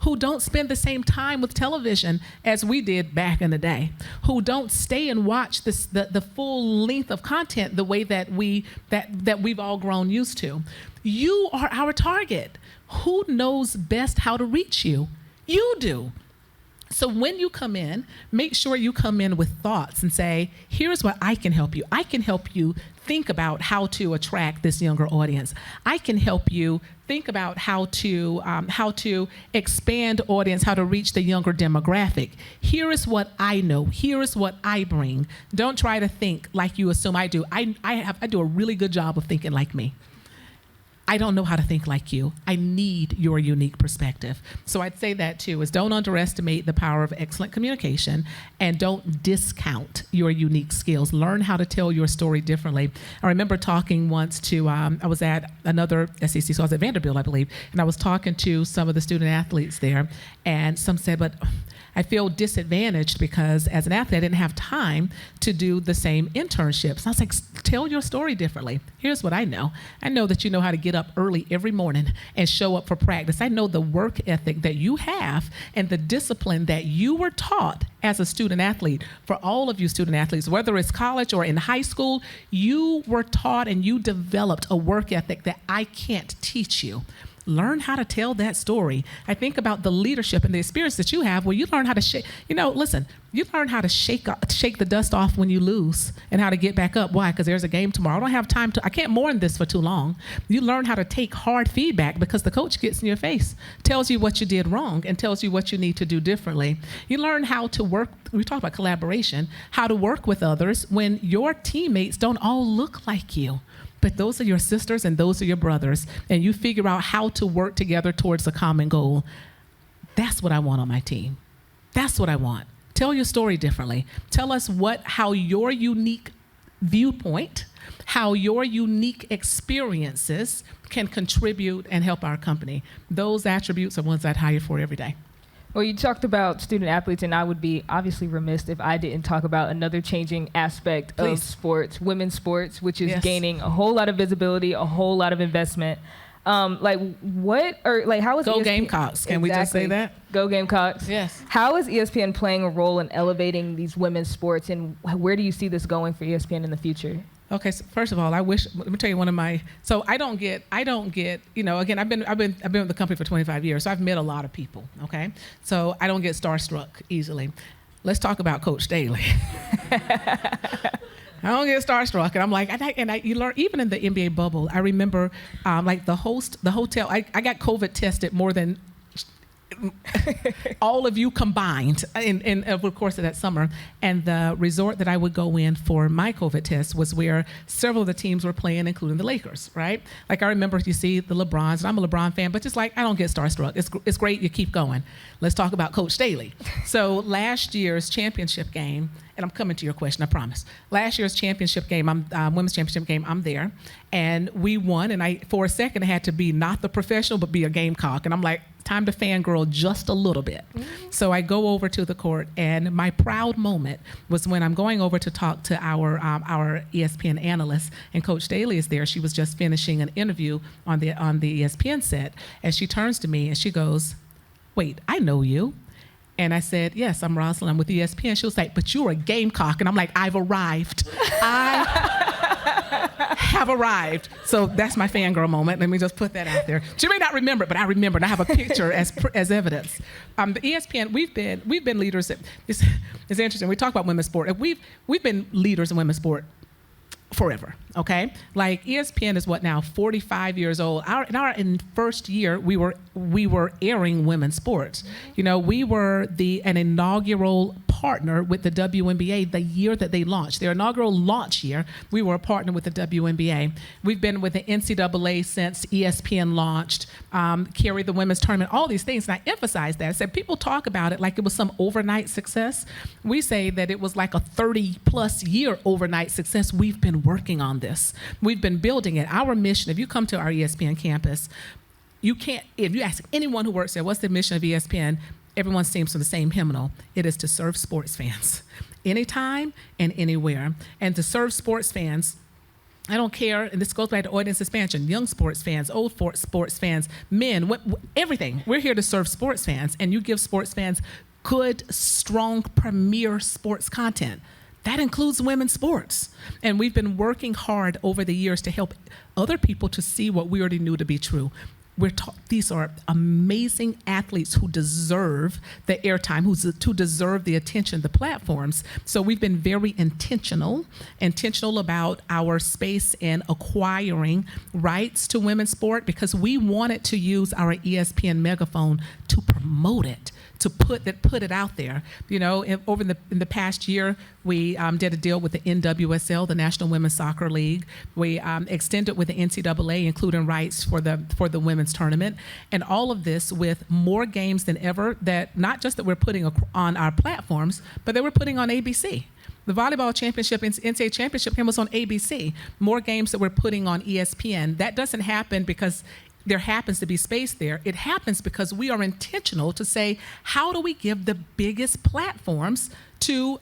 who don't spend the same time with television as we did back in the day, who don't stay and watch the full length of content the way that we've all grown used to. You are our target. Who knows best how to reach you? You do. So when you come in, make sure you come in with thoughts and say, here's what I can help you. I can help you think about how to attract this younger audience. I can help you think about how to expand audience, how to reach the younger demographic. Here is what I know. Here is what I bring. Don't try to think like you assume I do. I do a really good job of thinking like me. I don't know how to think like you. I need your unique perspective. So I'd say that too, is don't underestimate the power of excellent communication and don't discount your unique skills. Learn how to tell your story differently. I remember talking once to, I was at another SEC, so I was at Vanderbilt, I believe, and I was talking to some of the student athletes there, and some said, but I feel disadvantaged because as an athlete, I didn't have time to do the same internships. And I was like, tell your story differently. Here's what I know. I know that you know how to get up early every morning and show up for practice. I know the work ethic that you have and the discipline that you were taught as a student athlete. For all of you student athletes, whether it's college or in high school, you were taught and you developed a work ethic that I can't teach you. Learn how to tell that story. I think about the leadership and the experience that you have where you learn how to shake, listen, you learn how to shake the dust off when you lose and how to get back up. Why? Because there's a game tomorrow. I don't have time I can't mourn this for too long. You learn how to take hard feedback because the coach gets in your face, tells you what you did wrong and tells you what you need to do differently. You learn how to work, we talk about collaboration, how to work with others when your teammates don't all look like you. But those are your sisters and those are your brothers, and you figure out how to work together towards a common goal. That's what I want on my team. That's what I want. Tell your story differently. Tell us how your unique viewpoint, how your unique experiences can contribute and help our company. Those attributes are ones I'd hire for every day.
Well, you talked about student athletes, and I would be obviously remiss if I didn't talk about another changing aspect of sports, women's sports, which is gaining a whole lot of visibility, a whole lot of investment. How is
Go
ESPN?
Gamecocks? Can we just say that?
Go Gamecocks.
Yes.
How is ESPN playing a role in elevating these women's sports, and where do you see this going for ESPN in the future?
Okay, so first of all, let me tell you so I don't get, again, I've been with the company for 25 years, so I've met a lot of people, okay? So I don't get starstruck easily. Let's talk about Coach Daly. I don't get starstruck, and I'm like, you learn, even in the NBA bubble, I remember, the hotel, I got COVID tested more than all of you combined over the course of that summer. And the resort that I would go in for my COVID test was where several of the teams were playing, including the Lakers, right? Like I remember you see the LeBrons, and I'm a LeBron fan, but just like I don't get starstruck. It's great, you keep going. Let's talk about Coach Daly. So last year's championship game, and I'm coming to your question, I promise. Last year's championship game, women's championship game, I'm there, and we won, and for a second I had to be not the professional, but be a Gamecock, and I'm like, time to fangirl just a little bit. Mm-hmm. So I go over to the court, and my proud moment was when I'm going over to talk to our ESPN analyst, and Coach Daly is there. She was just finishing an interview on the ESPN set, and she turns to me and she goes, "Wait, I know you." And I said, "Yes, I'm Rosalyn, I'm with ESPN." She was like, "But you're a Gamecock." And I'm like, "I've arrived. I have arrived." So that's my fangirl moment. Let me just put that out there. She may not remember it, but I remember, and I have a picture as evidence. The ESPN, we've been leaders. It's interesting. We talk about women's sport. We've been leaders in women's sport forever, okay? Like ESPN is what now, 45 years old. In first year, we were airing women's sports. You know, we were an inaugural partner with the WNBA the year that they launched. Their inaugural launch year, we were a partner with the WNBA. We've been with the NCAA since ESPN launched, carried the women's tournament, all these things. And I emphasize that. I said, people talk about it like it was some overnight success. We say that it was like a 30-plus year overnight success. We've been working on this. We've been building it. Our mission, if you come to our ESPN campus, if you ask anyone who works there, what's the mission of ESPN? Everyone sings from the same hymnal. It is to serve sports fans anytime and anywhere. And to serve sports fans I don't care, and this goes back to audience expansion, young sports fans, old sports fans, men, everything. We're here to serve sports fans, and you give sports fans good, strong, premier sports content. That includes women's sports. And we've been working hard over the years to help other people to see what we already knew to be true. These are amazing athletes who deserve the airtime, who deserve the attention, the platforms. So we've been very intentional about our space in acquiring rights to women's sport, because we wanted to use our ESPN megaphone to promote it, to put it out there. You know, in the past year, we did a deal with the NWSL, the National Women's Soccer League. We extended with the NCAA, including rights for the women's tournament, and all of this with more games than ever. That not just that we're putting on our platforms, but that we're putting on ABC. The volleyball championship, NCAA championship game was on ABC. More games that we're putting on ESPN. That doesn't happen because there happens to be space there. It happens because we are intentional to say, how do we give the biggest platforms to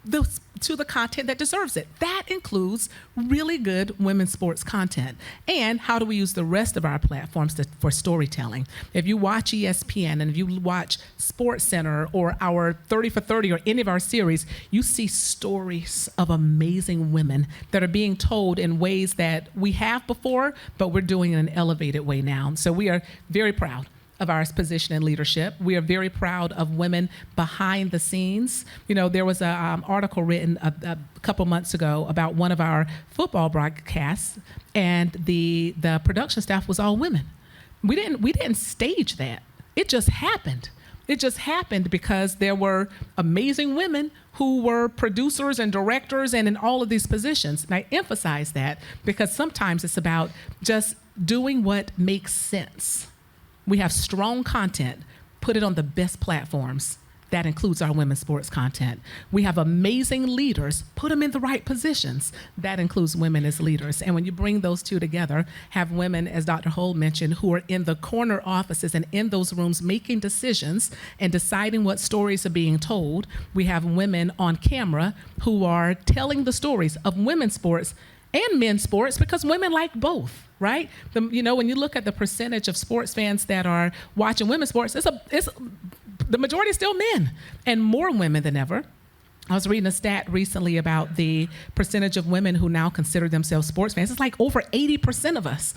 the content that deserves it? That includes really good women's sports content. And how do we use the rest of our platforms for storytelling? If you watch ESPN and if you watch SportsCenter or our 30 for 30 or any of our series, you see stories of amazing women that are being told in ways that we have before, but we're doing it in an elevated way now. So we are very proud of our position in leadership. We are very proud of women behind the scenes. You know, there was an article written a couple months ago about one of our football broadcasts, and the production staff was all women. We didn't stage that. It just happened. It just happened because there were amazing women who were producers and directors and in all of these positions. And I emphasize that because sometimes it's about just doing what makes sense. We have strong content, put it on the best platforms. That includes our women's sports content. We have amazing leaders, put them in the right positions. That includes women as leaders. And when you bring those two together, have women, as Dr. Hull mentioned, who are in the corner offices and in those rooms making decisions and deciding what stories are being told. We have women on camera who are telling the stories of women's sports and men's sports, because women like both, right? When you look at the percentage of sports fans that are watching women's sports, the majority is still men, and more women than ever. I was reading a stat recently about the percentage of women who now consider themselves sports fans. It's like over 80% of us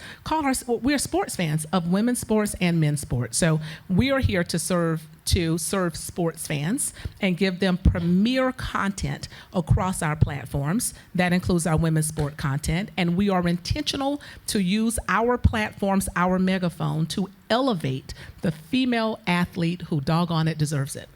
we're sports fans of women's sports and men's sports. So we are here to serve sports fans and give them premier content across our platforms. That includes our women's sport content. And we are intentional to use our platforms, our megaphone, to elevate the female athlete who, doggone it, deserves it.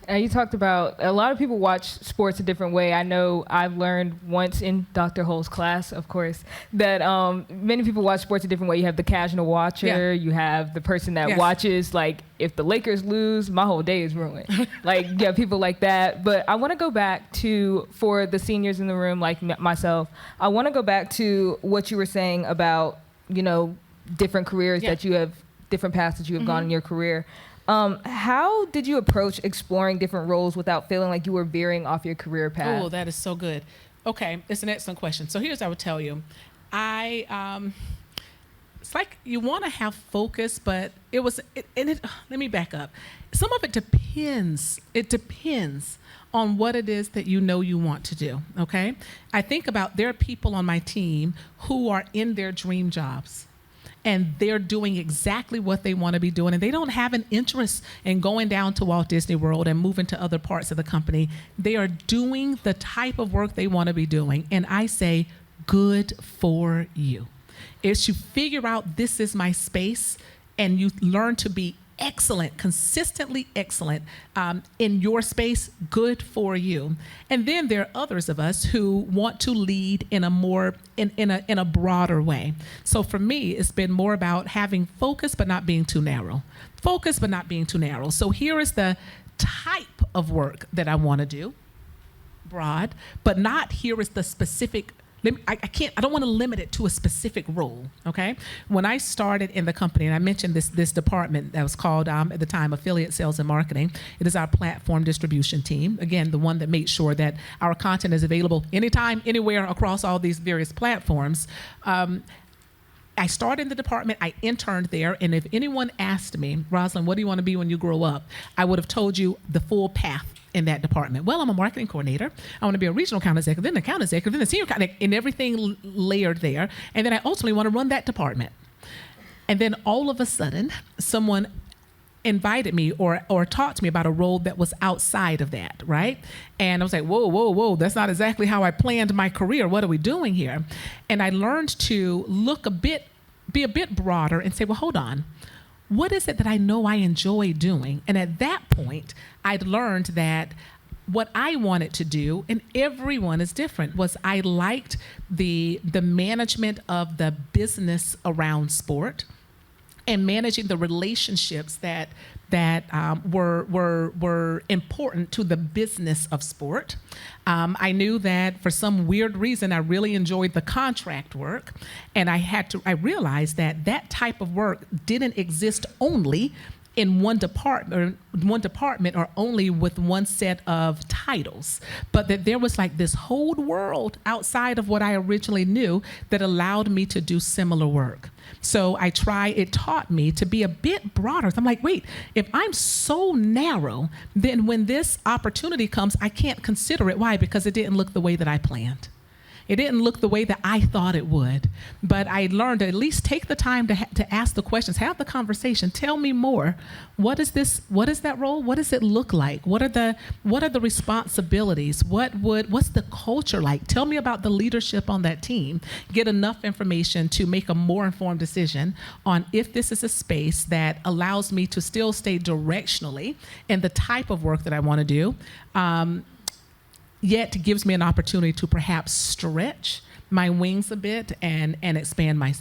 And you talked about a lot of people watch sports a different way. I know I've learned once in Dr. Hull's class, of course, that many people watch sports a different way. You have the casual watcher. You have the person that watches, like, if the Lakers lose, my whole day is ruined. Like, you have people like that. But I want to go back to, for the seniors in the room like myself, I want to go back to what you were saying about, different careers that you have, different paths that you have gone in your career. How did you approach exploring different roles without feeling like you were veering off your career path?
Oh, that is so good. Okay, it's an excellent question. So here's what I would tell you. It's like you want to have focus, but let me back up. Some of it depends. It depends on what it is that you want to do, okay? I think about there are people on my team who are in their dream jobs, and they're doing exactly what they want to be doing, and they don't have an interest in going down to Walt Disney World and moving to other parts of the company. They are doing the type of work they want to be doing, and I say, good for you. It's you figure out this is my space, and you learn to be excellent, consistently excellent in your space, good for you. And then there are others of us who want to lead in a more, in a broader way. So for me, it's been more about having focus, but not being too narrow. Focus, but not being too narrow. So here is the type of work that I want to do, broad, but not here is the specific I don't want to limit it to a specific role, okay? When I started in the company, and I mentioned this department that was called, at the time, Affiliate Sales and Marketing. It is our platform distribution team. Again, the one that makes sure that our content is available anytime, anywhere, across all these various platforms. I started in the department, I interned there, and if anyone asked me, Rosalyn, what do you want to be when you grow up? I would have told you the full path in that department. Well, I'm a marketing coordinator. I want to be a regional account executive, then an account executive, then a senior account, and everything layered there. And then I ultimately want to run that department. And then all of a sudden, someone invited me or talked to me about a role that was outside of that, right? And I was like, whoa, that's not exactly how I planned my career. What are we doing here? And I learned to be a bit broader and say, well, hold on. What is it that I know I enjoy doing? And at that point, I'd learned that what I wanted to do, and everyone is different, was I liked the management of the business around sport and managing the relationships that were important to the business of sport. I knew that for some weird reason, I really enjoyed the contract work, and I realized that type of work didn't exist only in one department or only with one set of titles, but that there was like this whole world outside of what I originally knew that allowed me to do similar work. So it taught me to be a bit broader. So I'm like, wait, if I'm so narrow, then when this opportunity comes, I can't consider it. Why? Because it didn't look the way that I planned. It didn't look the way that I thought it would, but I learned to at least take the time to ask the questions, have the conversation, tell me more. What is this? What is that role? What does it look like? What are the responsibilities? What's the culture like? Tell me about the leadership on that team. Get enough information to make a more informed decision on if this is a space that allows me to still stay directionally in the type of work that I want to do. Yet gives me an opportunity to perhaps stretch my wings a bit and expand my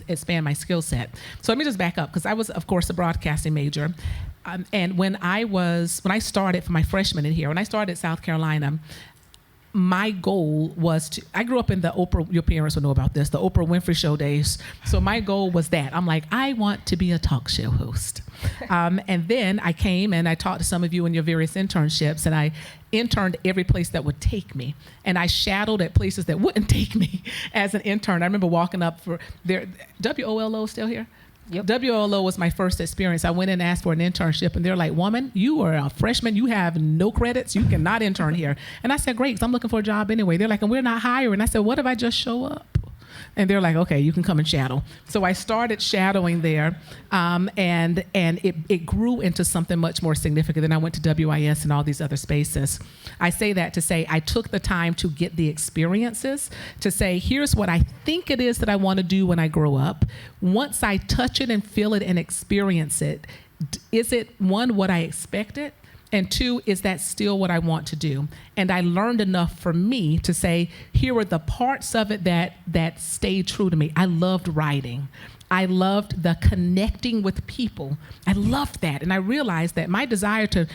skill set. So let me just back up, because I was, of course, a broadcasting major. And when I started for my freshman in here, when I started at South Carolina, my goal was I grew up in the Oprah, your parents will know about this, the Oprah Winfrey Show days. So my goal was that. I'm like, I want to be a talk show host. And then I came and I talked to some of you in your various internships, and I interned every place that would take me. And I shadowed at places that wouldn't take me as an intern. I remember walking up for their, WOLO still here? Yep. WOLO was my first experience. I went in and asked for an internship, and they're like, woman, you are a freshman. You have no credits. You cannot intern here. And I said, great, because I'm looking for a job anyway. They're like, and we're not hiring. I said, what if I just show up? And they're like, okay, you can come and shadow. So I started shadowing there, and it grew into something much more significant. Then I went to WIS and all these other spaces. I say that to say I took the time to get the experiences, to say, here's what I think it is that I want to do when I grow up. Once I touch it and feel it and experience it, is it, one, what I expected? And two, is that still what I want to do? And I learned enough for me to say, here are the parts of it that stayed true to me. I loved writing. I loved the connecting with people. I loved that. And I realized that my desire to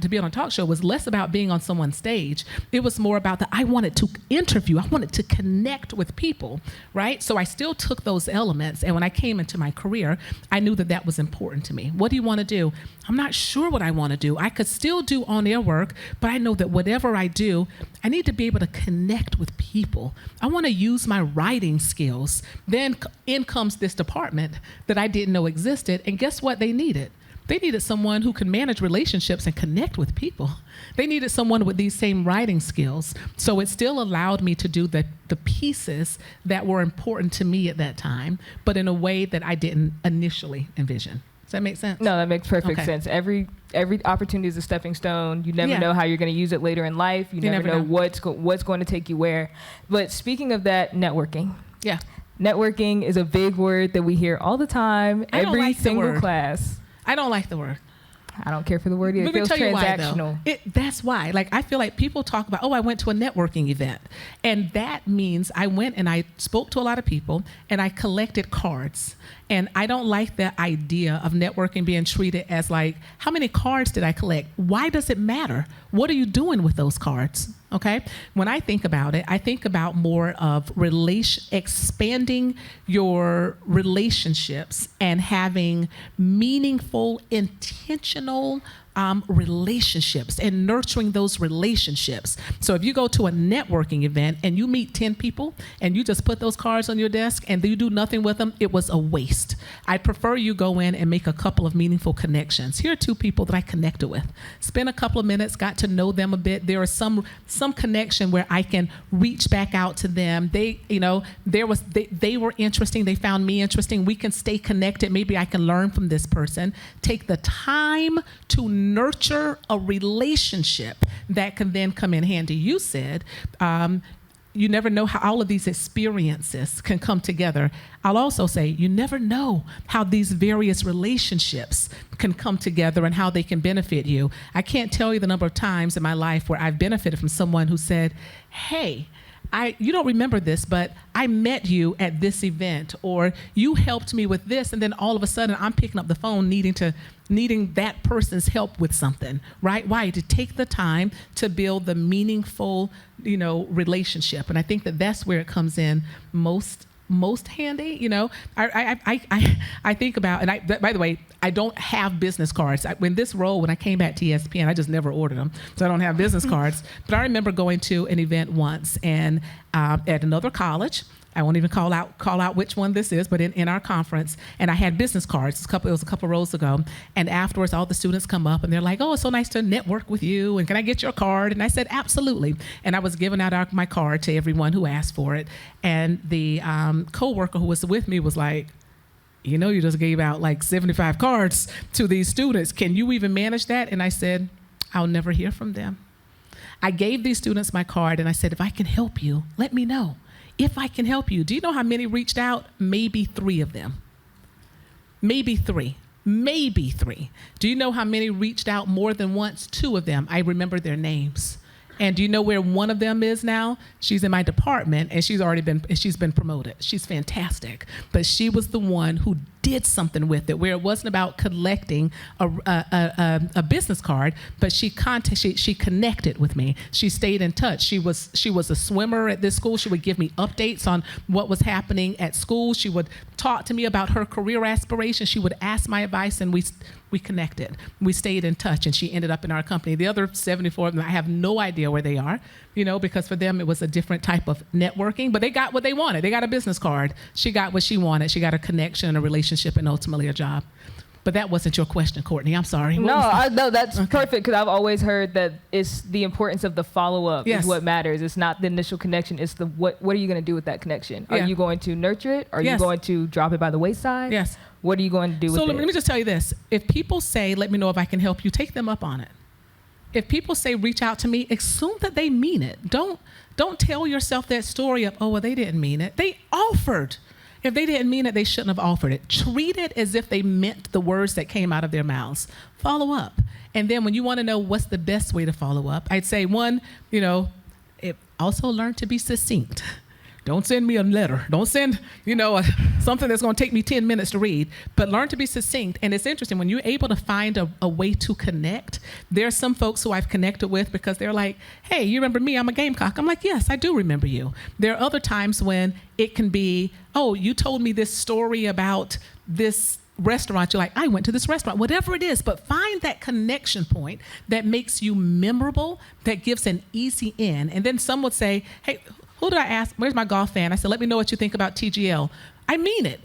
be on a talk show was less about being on someone's stage. It was more about I wanted to interview. I wanted to connect with people, right? So I still took those elements. And when I came into my career, I knew that was important to me. What do you want to do? I'm not sure what I want to do. I could still do on-air work, but I know that whatever I do, I need to be able to connect with people. I want to use my writing skills. Then in comes this department that I didn't know existed, and guess what they needed? They needed someone who could manage relationships and connect with people. They needed someone with these same writing skills. So it still allowed me to do the pieces that were important to me at that time, but in a way that I didn't initially envision. Does that make sense?
No, that makes perfect sense. Every opportunity is a stepping stone. You never know how you're going to use it later in life. You never know what's going to take you where. But speaking of that, networking.
Yeah.
Networking is a big word that we hear all the time, every single class.
I don't like the word.
I don't care for the word either. It feels transactional.
That's why. Like, I feel like people talk about, I went to a networking event. And that means I went and I spoke to a lot of people and I collected cards. And I don't like the idea of networking being treated as like, how many cards did I collect? Why does it matter? What are you doing with those cards? Okay, when I think about it, I think about more of expanding your relationships and having meaningful, intentional relationships and nurturing those relationships. So if you go to a networking event and you meet 10 people and you just put those cards on your desk and you do nothing with them, it was a waste. I prefer you go in and make a couple of meaningful connections. Here are 2 people that I connected with. Spent a couple of minutes, got to know them a bit. There is some connection where I can reach back out to them. They were interesting. They found me interesting. We can stay connected. Maybe I can learn from this person. Take the time to nurture a relationship that can then come in handy. You said, you never know how all of these experiences can come together. I'll also say, you never know how these various relationships can come together and how they can benefit you. I can't tell you the number of times in my life where I've benefited from someone who said, hey, you don't remember this, but I met you at this event, or you helped me with this, and then all of a sudden I'm picking up the phone needing that person's help with something, right? Why? To take the time to build the meaningful, relationship. And I think that that's where it comes in most handy. I think about, and by the way, I don't have business cards. When I came back to ESPN, I just never ordered them, so I don't have business cards. But I remember going to an event once, and at another college. I won't even call out which one this is, but in our conference, and I had business cards. It was a couple rows ago, and afterwards, all the students come up and they're like, "Oh, it's so nice to network with you, and can I get your card?" And I said, "Absolutely." And I was giving out my card to everyone who asked for it, and the coworker who was with me was like, "You just gave out like 75 cards to these students. Can you even manage that?" And I said, "I'll never hear from them." I gave these students my card, and I said, "If I can help you, let me know. If I can help you." Do you know how many reached out? Maybe 3 of them. Maybe 3. Maybe 3. Do you know how many reached out more than once? 2 of them. I remember their names. And do you know where one of them is now? She's in my department, and she's been promoted. She's fantastic. But she was the one who did something with it, where it wasn't about collecting a business card, but she connected with me. She stayed in touch. She was a swimmer at this school. She would give me updates on what was happening at school. She would talk to me about her career aspirations. She would ask my advice, and we connected. We stayed in touch, and she ended up in our company. The other 74 of them, I have no idea where they are, because for them it was a different type of networking, but they got what they wanted. They got a business card. She got what she wanted. She got a connection, a relationship, and ultimately a job. But that wasn't your question, Courtney. I'm sorry.
No, that's perfect, because I've always heard that it's the importance of the follow-up is what matters. It's not the initial connection. It's the what are you going to do with that connection? Are you going to nurture it? Are you going to drop it by the wayside?
Yes.
What are you going to do with it?
So let me just tell you this. If people say, "Let me know if I can help you," take them up on it. If people say, "Reach out to me," assume that they mean it. Don't tell yourself that story of, "Oh, well, they didn't mean it." They offered. If they didn't mean it, they shouldn't have offered it. Treat it as if they meant the words that came out of their mouths. Follow up. And then when you want to know what's the best way to follow up, I'd say also learn to be succinct. Don't send me a letter. Don't send, something that's going to take me 10 minutes to read. But learn to be succinct. And it's interesting, when you're able to find a way to connect, there's some folks who I've connected with because they're like, "Hey, you remember me? I'm a Gamecock." I'm like, "Yes, I do remember you." There are other times when it can be, "Oh, you told me this story about this restaurant." You're like, "I went to this restaurant." Whatever it is, but find that connection point that makes you memorable, that gives an easy in. And then some would say, "Hey, who did I ask? Where's my golf fan?" I said, "Let me know what you think about TGL." I mean it.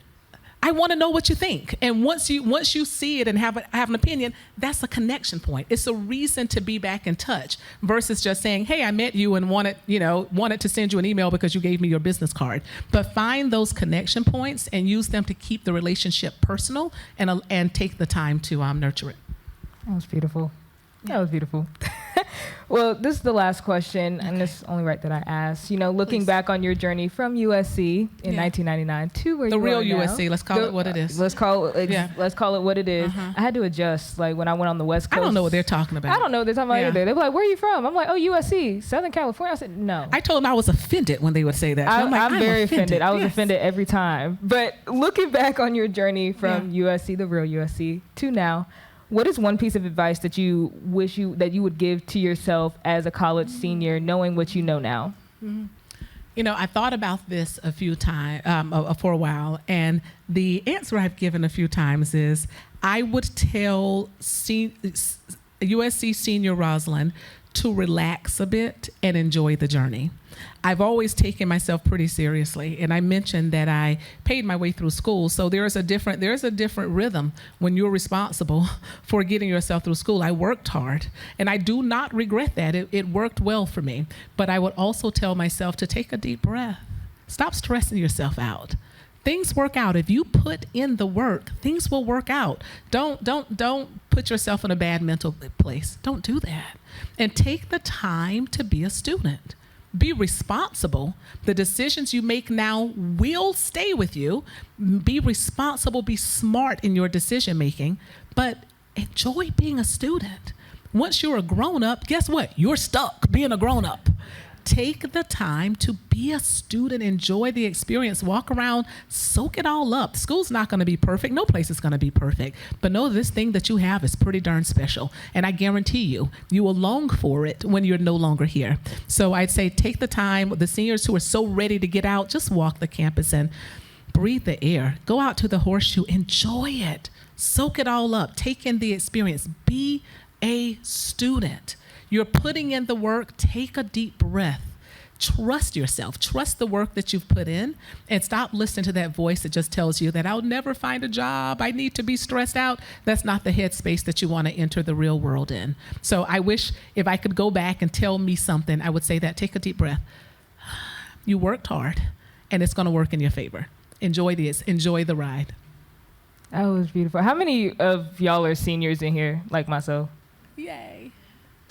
I want to know what you think. And once you see it and have an opinion, that's a connection point. It's a reason to be back in touch versus just saying, "Hey, I met you and wanted to send you an email because you gave me your business card." But find those connection points and use them to keep the relationship personal and take the time to nurture it.
That was beautiful. That was beautiful. Well, this is the last question, and it's only right that I ask. Looking back on your journey from USC in 1999 to where
the
you
real
are now,
USC. Let's call it what it is.
Let's call it what it is. I had to adjust. Like when I went on the West Coast,
I don't know what they're talking about.
I don't know what they're talking about either. They're like, "Where are you from?" I'm like, "Oh, USC, Southern California." I said, "No."
I told them I was offended when they would say that.
I'm very offended. I was offended every time. But looking back on your journey from USC, the real USC, to now, what is one piece of advice that you wish that you would give to yourself as a college senior, knowing what you know now?
You know, I thought about this a few times, for a while, and the answer I've given a few times is I would tell USC senior Rosalyn to relax a bit and enjoy the journey. I've always taken myself pretty seriously, and I mentioned that I paid my way through school, so there's a different rhythm when you're responsible for getting yourself through school. I worked hard, and I do not regret that. It worked well for me, but I would also tell myself to take a deep breath. Stop stressing yourself out. Things work out. If you put in the work, things will work out. Don't put yourself in a bad mental place. Don't do that. And take the time to be a student. Be responsible. The decisions you make now will stay with you. Be responsible, be smart in your decision making, but enjoy being a student. Once you're a grown up, guess what? You're stuck being a grown up. Take the time to be a student, enjoy the experience, walk around, soak it all up. School's not going to be perfect. No place is going to be perfect. But know this thing that you have is pretty darn special. And I guarantee you, you will long for it when you're no longer here. So I'd say take the time. The seniors who are so ready to get out, just walk the campus and breathe the air. Go out to the horseshoe. Enjoy it. Soak it all up. Take in the experience. Be a student. You're putting in the work. Take a deep breath. Trust yourself. Trust the work that you've put in, and stop listening to that voice that just tells you that I'll never find a job. I need to be stressed out. That's not the headspace that you want to enter the real world in. So I wish if I could go back and tell me something, I would say that. Take a deep breath. You worked hard, and it's going to work in your favor. Enjoy this. Enjoy the ride.
That was beautiful. How many of y'all are seniors in here, like myself?
Yay.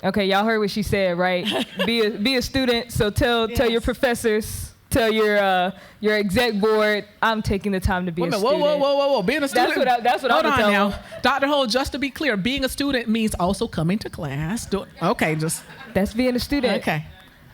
Okay, y'all heard what she said, right? Be a student. So tell your professors, tell your exec board, I'm taking the time to be a student.
Whoa. Being a student.
That's what I would tell them.
Dr. Holt, just to be clear, being a student means also coming to class.
That's being a student.
Okay.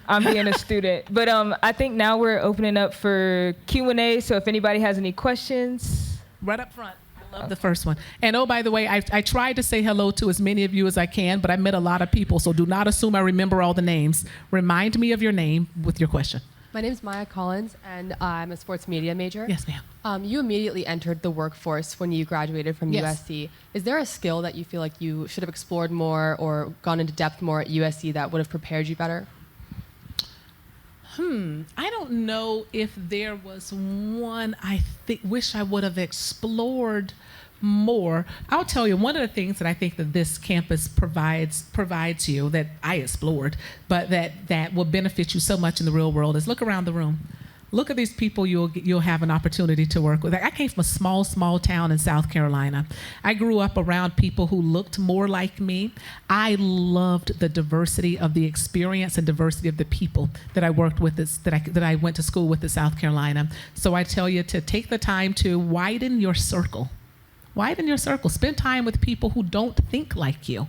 I'm being a student. But I think now we're opening up for Q&A. So if anybody has any questions.
Right up front. Love the first one. And oh, by the way, I tried to say hello to as many of you as I can, but I met a lot of people, so do not assume I remember all the names. Remind me of your name with your question.
My name is Maya Collins, and I'm a sports media major.
Yes, ma'am.
You immediately entered the workforce when you graduated from
Yes.
USC. Is there a skill that you feel like you should have explored more or gone into depth more at USC that would have prepared you better?
I don't know if there was one I wish I would have explored more. I'll tell you, one of the things that I think that this campus provides you that I explored, but that will benefit you so much in the real world is look around the room. Look at these people you'll have an opportunity to work with. I came from a small town in South Carolina. I grew up around people who looked more like me. I loved the diversity of the experience and diversity of the people that I worked with, that I went to school with in South Carolina. So I tell you to take the time to widen your circle. Widen your circle. Spend time with people who don't think like you.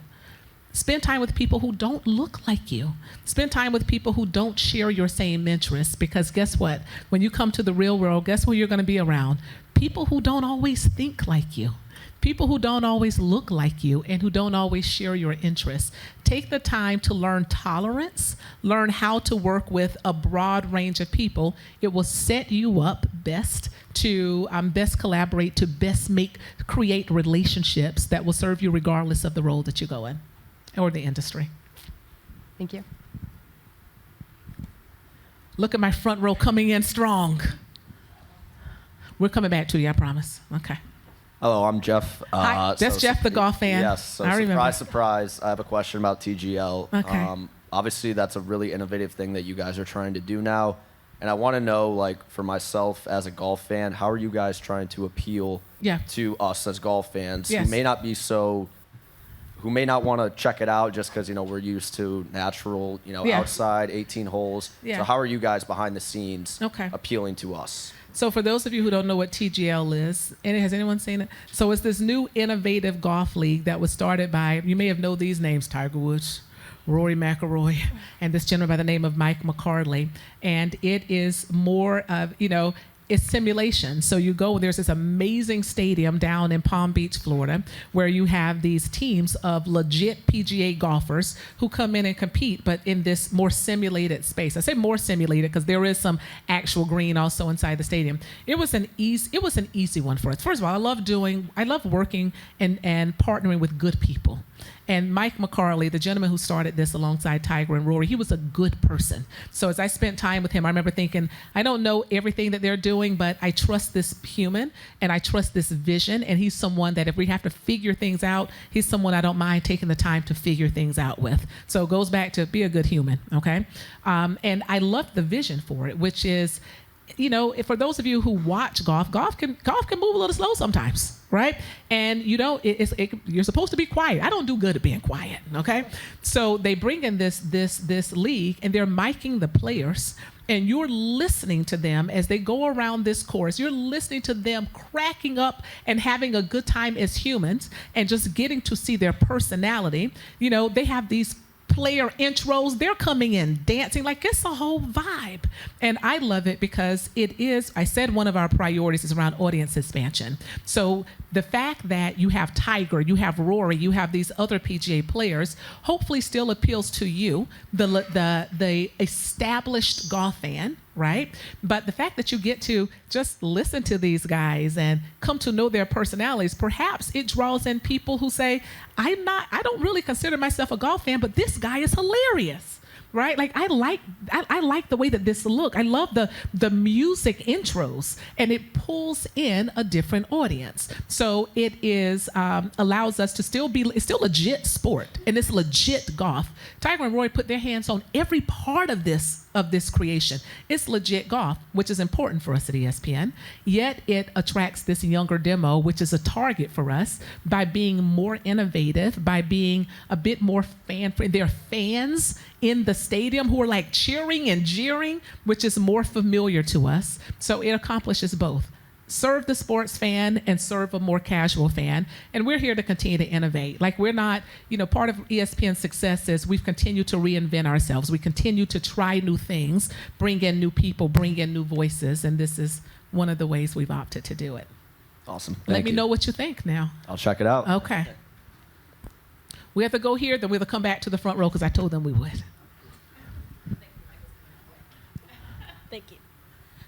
Spend time with people who don't look like you. Spend time with people who don't share your same interests, because guess what? When you come to the real world, guess who you're going to be around? People who don't always think like you. People who don't always look like you and who don't always share your interests. Take the time to learn tolerance, learn how to work with a broad range of people. It will set you up best to best collaborate, to best create relationships that will serve you regardless of the role that you go in or the industry.
Thank you.
Look at my front row coming in strong. We're coming back to you, I promise. Okay.
Hello, I'm Jeff.
Hi, that's Jeff, the golf fan.
Yes, so
I remember.
surprise. I have a question about TGL.
Okay.
Obviously, that's a really innovative thing that you guys are trying to do now. And I want to know, like, for myself as a golf fan, how are you guys trying to appeal to us as golf fans who may not be who may not want to check it out just because, we're used to natural, outside 18 holes.
Yeah.
So how are you guys behind the scenes appealing to us?
So for those of you who don't know what TGL is, and has anyone seen it? So it's this new innovative golf league that was started by, you may have known these names, Tiger Woods, Rory McIlroy, and this gentleman by the name of Mike McCarthy. And it is more of, it's simulation. So you go, there's this amazing stadium down in Palm Beach, Florida, where you have these teams of legit PGA golfers who come in and compete, but in this more simulated space. I say more simulated because there is some actual green also inside the stadium. It was an easy one for us. First of all, I love working and partnering with good people. And Mike McCarley, the gentleman who started this alongside Tiger and Rory, he was a good person. So as I spent time with him, I remember thinking, I don't know everything that they're doing, but I trust this human and I trust this vision. And he's someone that if we have to figure things out, he's someone I don't mind taking the time to figure things out with. So it goes back to be a good human, okay? And I love the vision for it, which is, you know, for those of you who watch golf can move a little slow sometimes, right? And you know, you're supposed to be quiet. I don't do good at being quiet, okay? So they bring in this league, and they're miking the players, and you're listening to them as they go around this course. You're listening to them cracking up and having a good time as humans, and just getting to see their personality. You know, they have these player intros, they're coming in dancing, like it's a whole vibe. And I love it because it is, I said one of our priorities is around audience expansion. So the fact that you have Tiger, you have Rory, you have these other PGA players, hopefully still appeals to you, the established golf fan, right? But the fact that you get to just listen to these guys and come to know their personalities, perhaps it draws in people who say, I don't really consider myself a golf fan, but this guy is hilarious. Right? Like I like the way that this look. I love the music intros, and it pulls in a different audience. So it is allows us to it's still legit sport, and it's legit golf. Tiger and Roy put their hands on every part of this creation. It's legit golf, which is important for us at ESPN. Yet it attracts this younger demo, which is a target for us by being more innovative, by being a bit more fan-friendly. There are fans in the stadium who are like cheering and jeering, which is more familiar to us. So it accomplishes both. Serve the sports fan and serve a more casual fan. And we're here to continue to innovate. Like we're not, you know, part of ESPN's success is we've continued to reinvent ourselves. We continue to try new things, bring in new people, bring in new voices. And this is one of the ways we've opted to do it.
Awesome.
Let me know what you think now.
I'll check it out.
Okay. We have to go here, then we'll come back to the front row because I told them we would.
Thank you.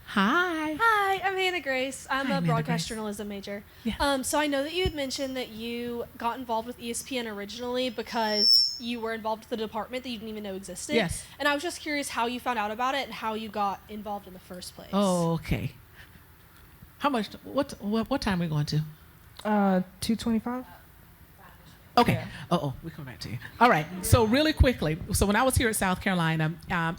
Hi.
Hi, I'm Hannah Grace. I'm
Hi,
a
Amanda
broadcast
Grace.
journalism major.
Yeah.
So I know that you had mentioned that you got involved with ESPN originally because you were involved with a department that you didn't even know existed.
Yes.
And I was just curious how you found out about it and how you got involved in the first place.
Oh, okay. How much? What time are we going to?
2:25.
Okay.
Yeah.
We'll come back to you. All right. So really quickly, so when I was here at South Carolina,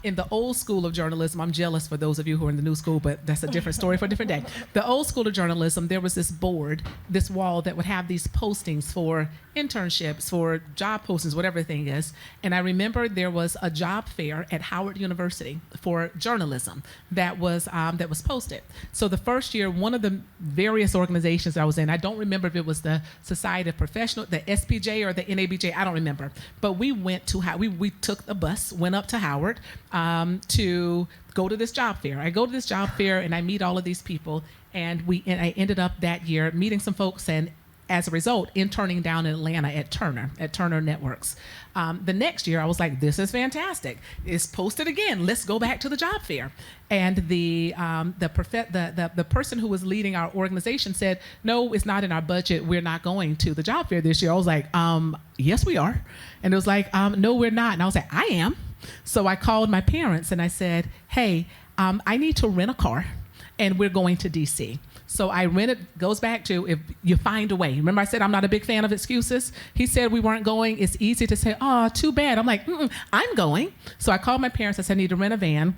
in the old school of journalism, I'm jealous for those of you who are in the new school, but that's a different story for a different day. The old school of journalism, there was this board, this wall that would have these postings for internships, for job postings, whatever the thing is. And I remember there was a job fair at Howard University for journalism that was posted. So the first year, one of the various organizations I was in, I don't remember if it was the Society of Professional, the SPJ or the NABJ, I don't remember. But we went to we took the bus, went up to Howard to go to this job fair. I go to this job fair and I meet all of these people, and I ended up that year meeting some folks, and as a result, interning down in Atlanta at Turner Networks. The next year, I was like, this is fantastic. It's posted again. Let's go back to the job fair. And the person who was leading our organization said, no, it's not in our budget. We're not going to the job fair this year. I was like, yes, we are. And it was like, no, we're not. And I was like, I am. So I called my parents and I said, hey, I need to rent a car, and we're going to DC. So I rented, goes back to if you find a way. Remember I said I'm not a big fan of excuses? He said we weren't going. It's easy to say, oh, too bad. I'm like, I'm going. So I called my parents. I said I need to rent a van.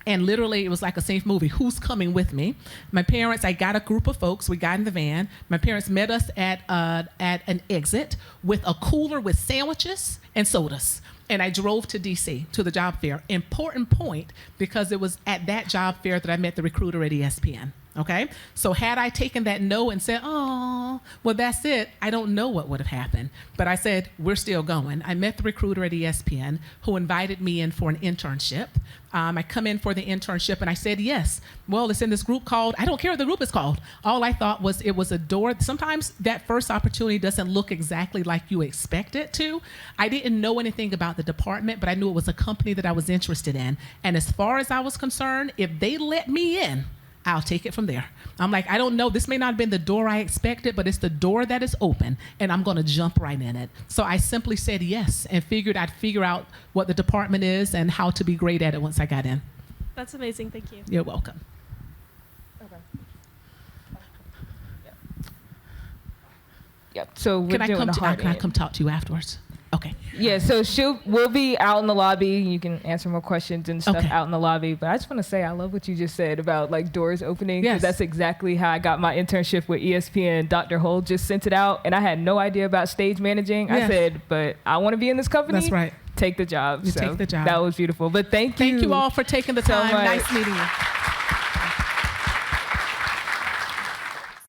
And literally, it was like a safe movie. Who's coming with me? My parents, I got a group of folks. We got in the van. My parents met us at an exit with a cooler with sandwiches and sodas. And I drove to DC, to the job fair. Important point, because it was at that job fair that I met the recruiter at ESPN. Okay? So had I taken that no and said, oh, well, that's it, I don't know what would have happened. But I said, we're still going. I met the recruiter at ESPN who invited me in for an internship. I come in for the internship and I said, yes. Well, it's in this group called, I don't care what the group is called. All I thought was it was a door. Sometimes that first opportunity doesn't look exactly like you expect it to. I didn't know anything about the department, but I knew it was a company that I was interested in. And as far as I was concerned, if they let me in, I'll take it from there. I'm like, I don't know, this may not have been the door I expected, but it's the door that is open, and I'm gonna jump right in it. So I simply said yes, and figured I'd figure out what the department is and how to be great at it once I got in.
That's amazing, thank you.
You're welcome.
Yep. So we're doing the hard
Can I
end.
come talk to you afterwards? Okay.
Yeah, so we'll be out in the lobby. You can answer more questions and stuff
Okay.
out in the lobby. But I just want to say I love what you just said about like doors opening. 'Cause
Yes.
that's exactly how I got my internship with ESPN. Dr. Hull just sent it out, and I had no idea about stage managing. I
Yes.
said, but I want to be in this company.
That's right.
Take the job.
You
So
take the job.
That was beautiful. But thank you.
Thank you all for taking the
so
time.
much.
Nice meeting you.